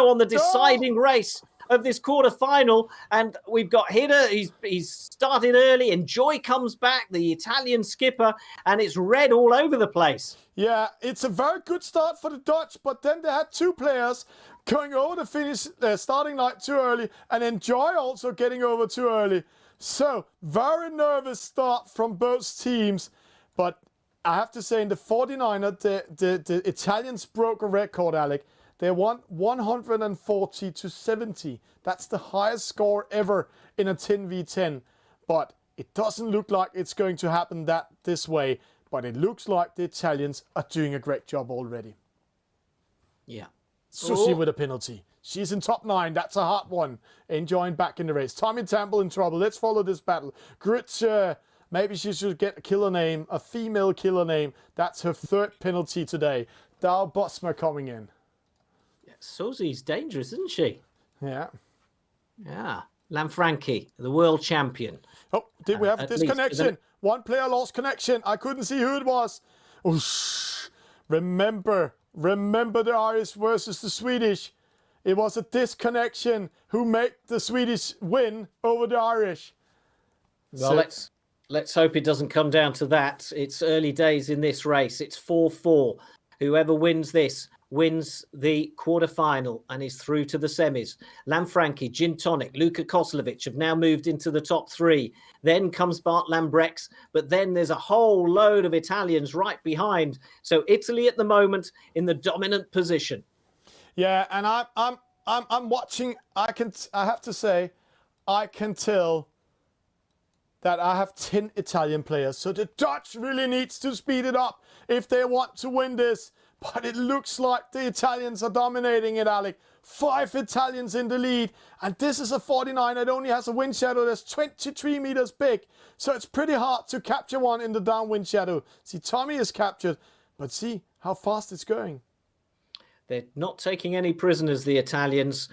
on the deciding race of this quarter-final. And we've got Hidder, he's started early, and Joy comes back, the Italian skipper, and it's red all over the place. Yeah, it's a very good start for the Dutch, but then they had 2 players going over the finish, starting line too early, and then Joy also getting over too early. So, very nervous start from both teams. But I have to say, in the 49er, the Italians broke a record, Alec. They won 140-70. That's the highest score ever in a 10v10. But it doesn't look like it's going to happen this way. But it looks like the Italians are doing a great job already. Yeah. Susie with a penalty. She's in top 9. That's a hot one. Enjoying back in the race. Tommy Temple in trouble. Let's follow this battle. Grütze. Maybe she should get a killer name. A female killer name. That's her 3rd penalty today. Dal Bosma coming in. Yeah, Susie's dangerous, isn't she? Yeah. Yeah. Lanfranchi, the world champion. Oh, did we have a disconnection? Least. One player lost connection. I couldn't see who it was. Oh, shh. Remember the Irish versus the Swedish. It was a disconnection who made the Swedish win over the Irish. Well, let's hope it doesn't come down to that. It's early days in this race. It's 4-4. Whoever wins this wins the quarterfinal and is through to the semis. Lanfranchi, Gin Tonic, Luka Koslovic have now moved into the top 3. Then comes Bart Lambrex, but then there's a whole load of Italians right behind. So Italy at the moment in the dominant position. Yeah, and I'm watching. I have to say, I can tell that I have 10 Italian players. So the Dutch really needs to speed it up if they want to win this. But it looks like the Italians are dominating it, Alec. 5 Italians in the lead. And this is a 49. It only has a wind shadow that's 23 meters big. So it's pretty hard to capture one in the downwind shadow. See, Tommy is captured. But see how fast it's going. They're not taking any prisoners, the Italians.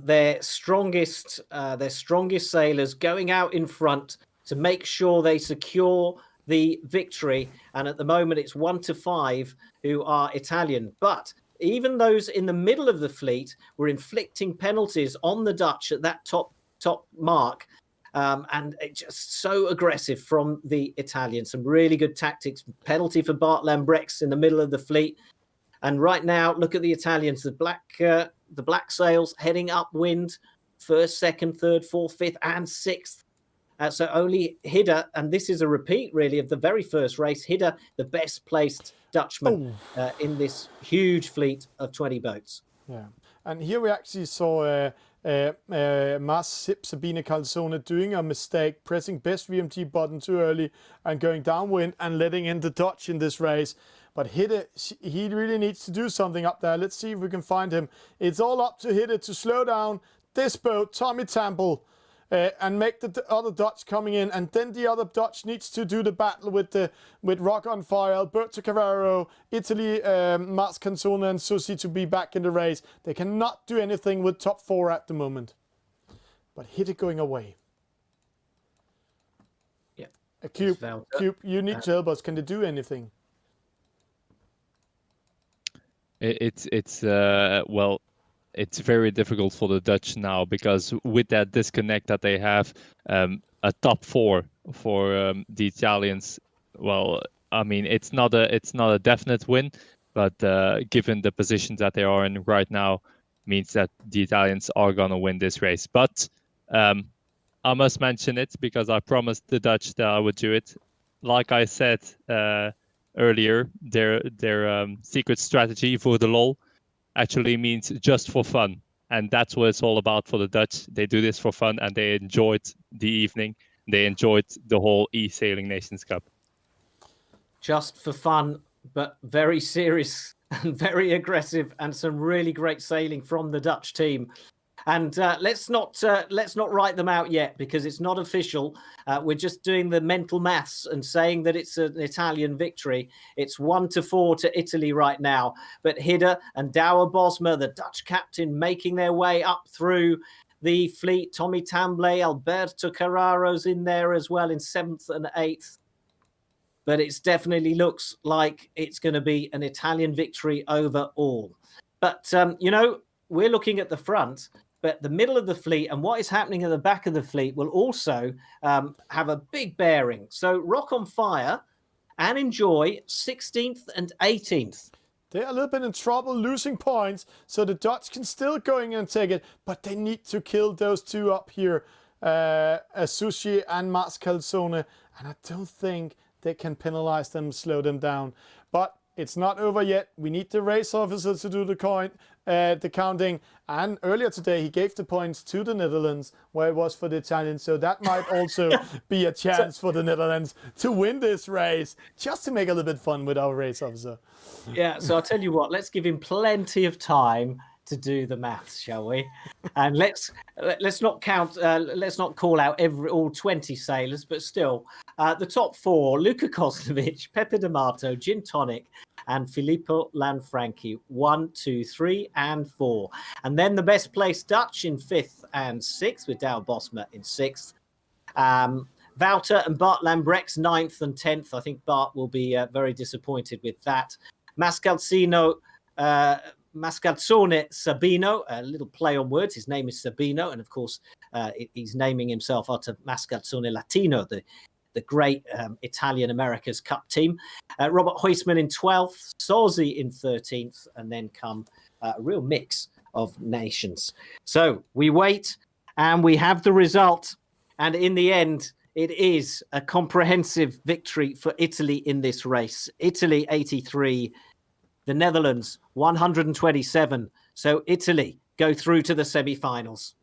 Their strongest sailors going out in front to make sure they secure the victory. And at the moment, it's 1-5 who are Italian. But even those in the middle of the fleet were inflicting penalties on the Dutch at that top mark. And it's just so aggressive from the Italians. Some really good tactics. Penalty for Bart Lambrechts in the middle of the fleet. And right now, look at the Italians. The black sails heading upwind, first, second, third, fourth, fifth, and sixth. So only Hidde, and this is a repeat really of the very first race, Hidde, the best placed Dutchman in this huge fleet of 20 boats. Yeah, and here we actually saw Mars Sabine Calzone doing a mistake, pressing best VMT button too early and going downwind and letting in the Dutch in this race. But Hidde, he really needs to do something up there. Let's see if we can find him. It's all up to Hidde to slow down this boat, Tommy Temple, and make the other Dutch coming in. And then the other Dutch needs to do the battle with Rock on Fire, Alberto Carraro, Italy, Mars Canzone and Susi to be back in the race. They cannot do anything with top 4 at the moment. But Hidde going away. Yeah. Cube, you need to help us. Can they do anything? It's very difficult for the Dutch now, because with that disconnect that they have, a top 4 for the Italians. Well, I mean, it's not a definite win, but given the positions that they are in right now, means that the Italians are gonna win this race. But I must mention it because I promised the Dutch that I would do it. Like I said earlier, their secret strategy for the LOL actually means just for fun, and that's what it's all about for the Dutch. They do this for fun, and they enjoyed the evening. They enjoyed the whole eSailing Nations Cup. Just for fun, but very serious and very aggressive, and some really great sailing from the Dutch team. And let's not write them out yet, because it's not official. We're just doing the mental maths and saying that it's an Italian victory. It's 1-4 to Italy right now. But Hidde and Douwe Bosma, the Dutch captain, making their way up through the fleet. Tommy Tamble, Alberto Carraro's in there as well in 7th and 8th. But it definitely looks like it's going to be an Italian victory overall. But, we're looking at the front. But the middle of the fleet and what is happening at the back of the fleet will also have a big bearing. So Rock on Fire and Enjoy 16th and 18th. They're a little bit in trouble, losing points, so the Dutch can still go in and take it, but they need to kill those two up here, Sushi and Mars Calzone, and I don't think they can penalize them, slow them down. But it's not over yet. We need the race officer to do the counting. And earlier today, he gave the points to the Netherlands, where it was for the Italians. So that might also be a chance for the Netherlands to win this race, just to make a little bit fun with our race officer. Yeah, so I'll tell you what, let's give him plenty of time to do the maths, shall we? And let's not count, let's not call out all 20 sailors, but still, the top 4: Luca Koslovic, Pepe D'Amato, Gin Tonic, and Filippo Lanfranchi, 1, 2, 3, and 4. And then the best placed Dutch in 5th and 6th, with Douwe Bosma in 6th. Wouter and Bart Lambrechts 9th and 10th. I think Bart will be very disappointed with that. Mascalzone Sabino, a little play on words. His name is Sabino, and of course, he's naming himself after Mascalzone Latino, the great Italian America's Cup team. Robert Huisman in 12th, Sorzi in 13th, and then come a real mix of nations. So we wait, and we have the result. And in the end, it is a comprehensive victory for Italy in this race. Italy 83, the Netherlands 127. So Italy go through to the semi-finals.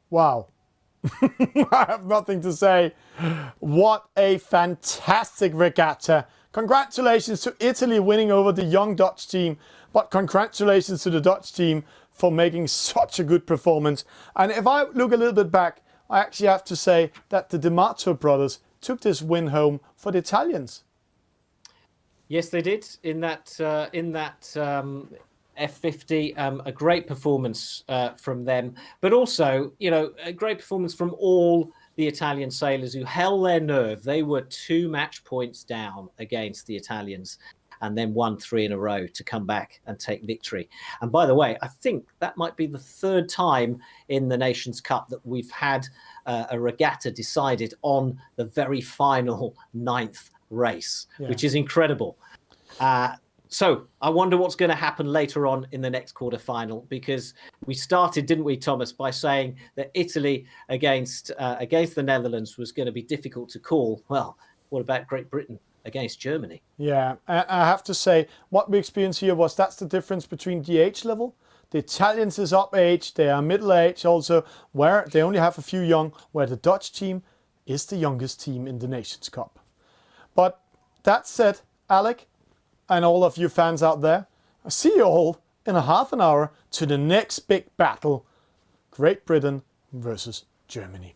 Wow. I have nothing to say. What a fantastic regatta. Congratulations to Italy winning over the young Dutch team, but congratulations to the Dutch team for making such a good performance. And if I look a little bit back, I actually have to say that the D'Amato brothers took this win home for the Italians. Yes, they did in that F50. A great performance from them, but also, you know, a great performance from all the Italian sailors who held their nerve. They were 2 match points down against the Italians and then won 3 in a row to come back and take victory. And by the way, I think that might be the 3rd time in the Nations Cup that we've had a regatta decided on the very final 9th race, which is incredible. So I wonder what's going to happen later on in the next quarterfinal, because we started, didn't we, Thomas, by saying that Italy against the Netherlands was going to be difficult to call. Well, what about Great Britain against Germany? Yeah, I have to say, what we experienced here was that's the difference between the age level. The Italians is up age, they are middle age also, where they only have a few young, where the Dutch team is the youngest team in the Nations Cup. But that said, Alec, and all of you fans out there, I see you all in a half an hour to the next big battle, Great Britain versus Germany.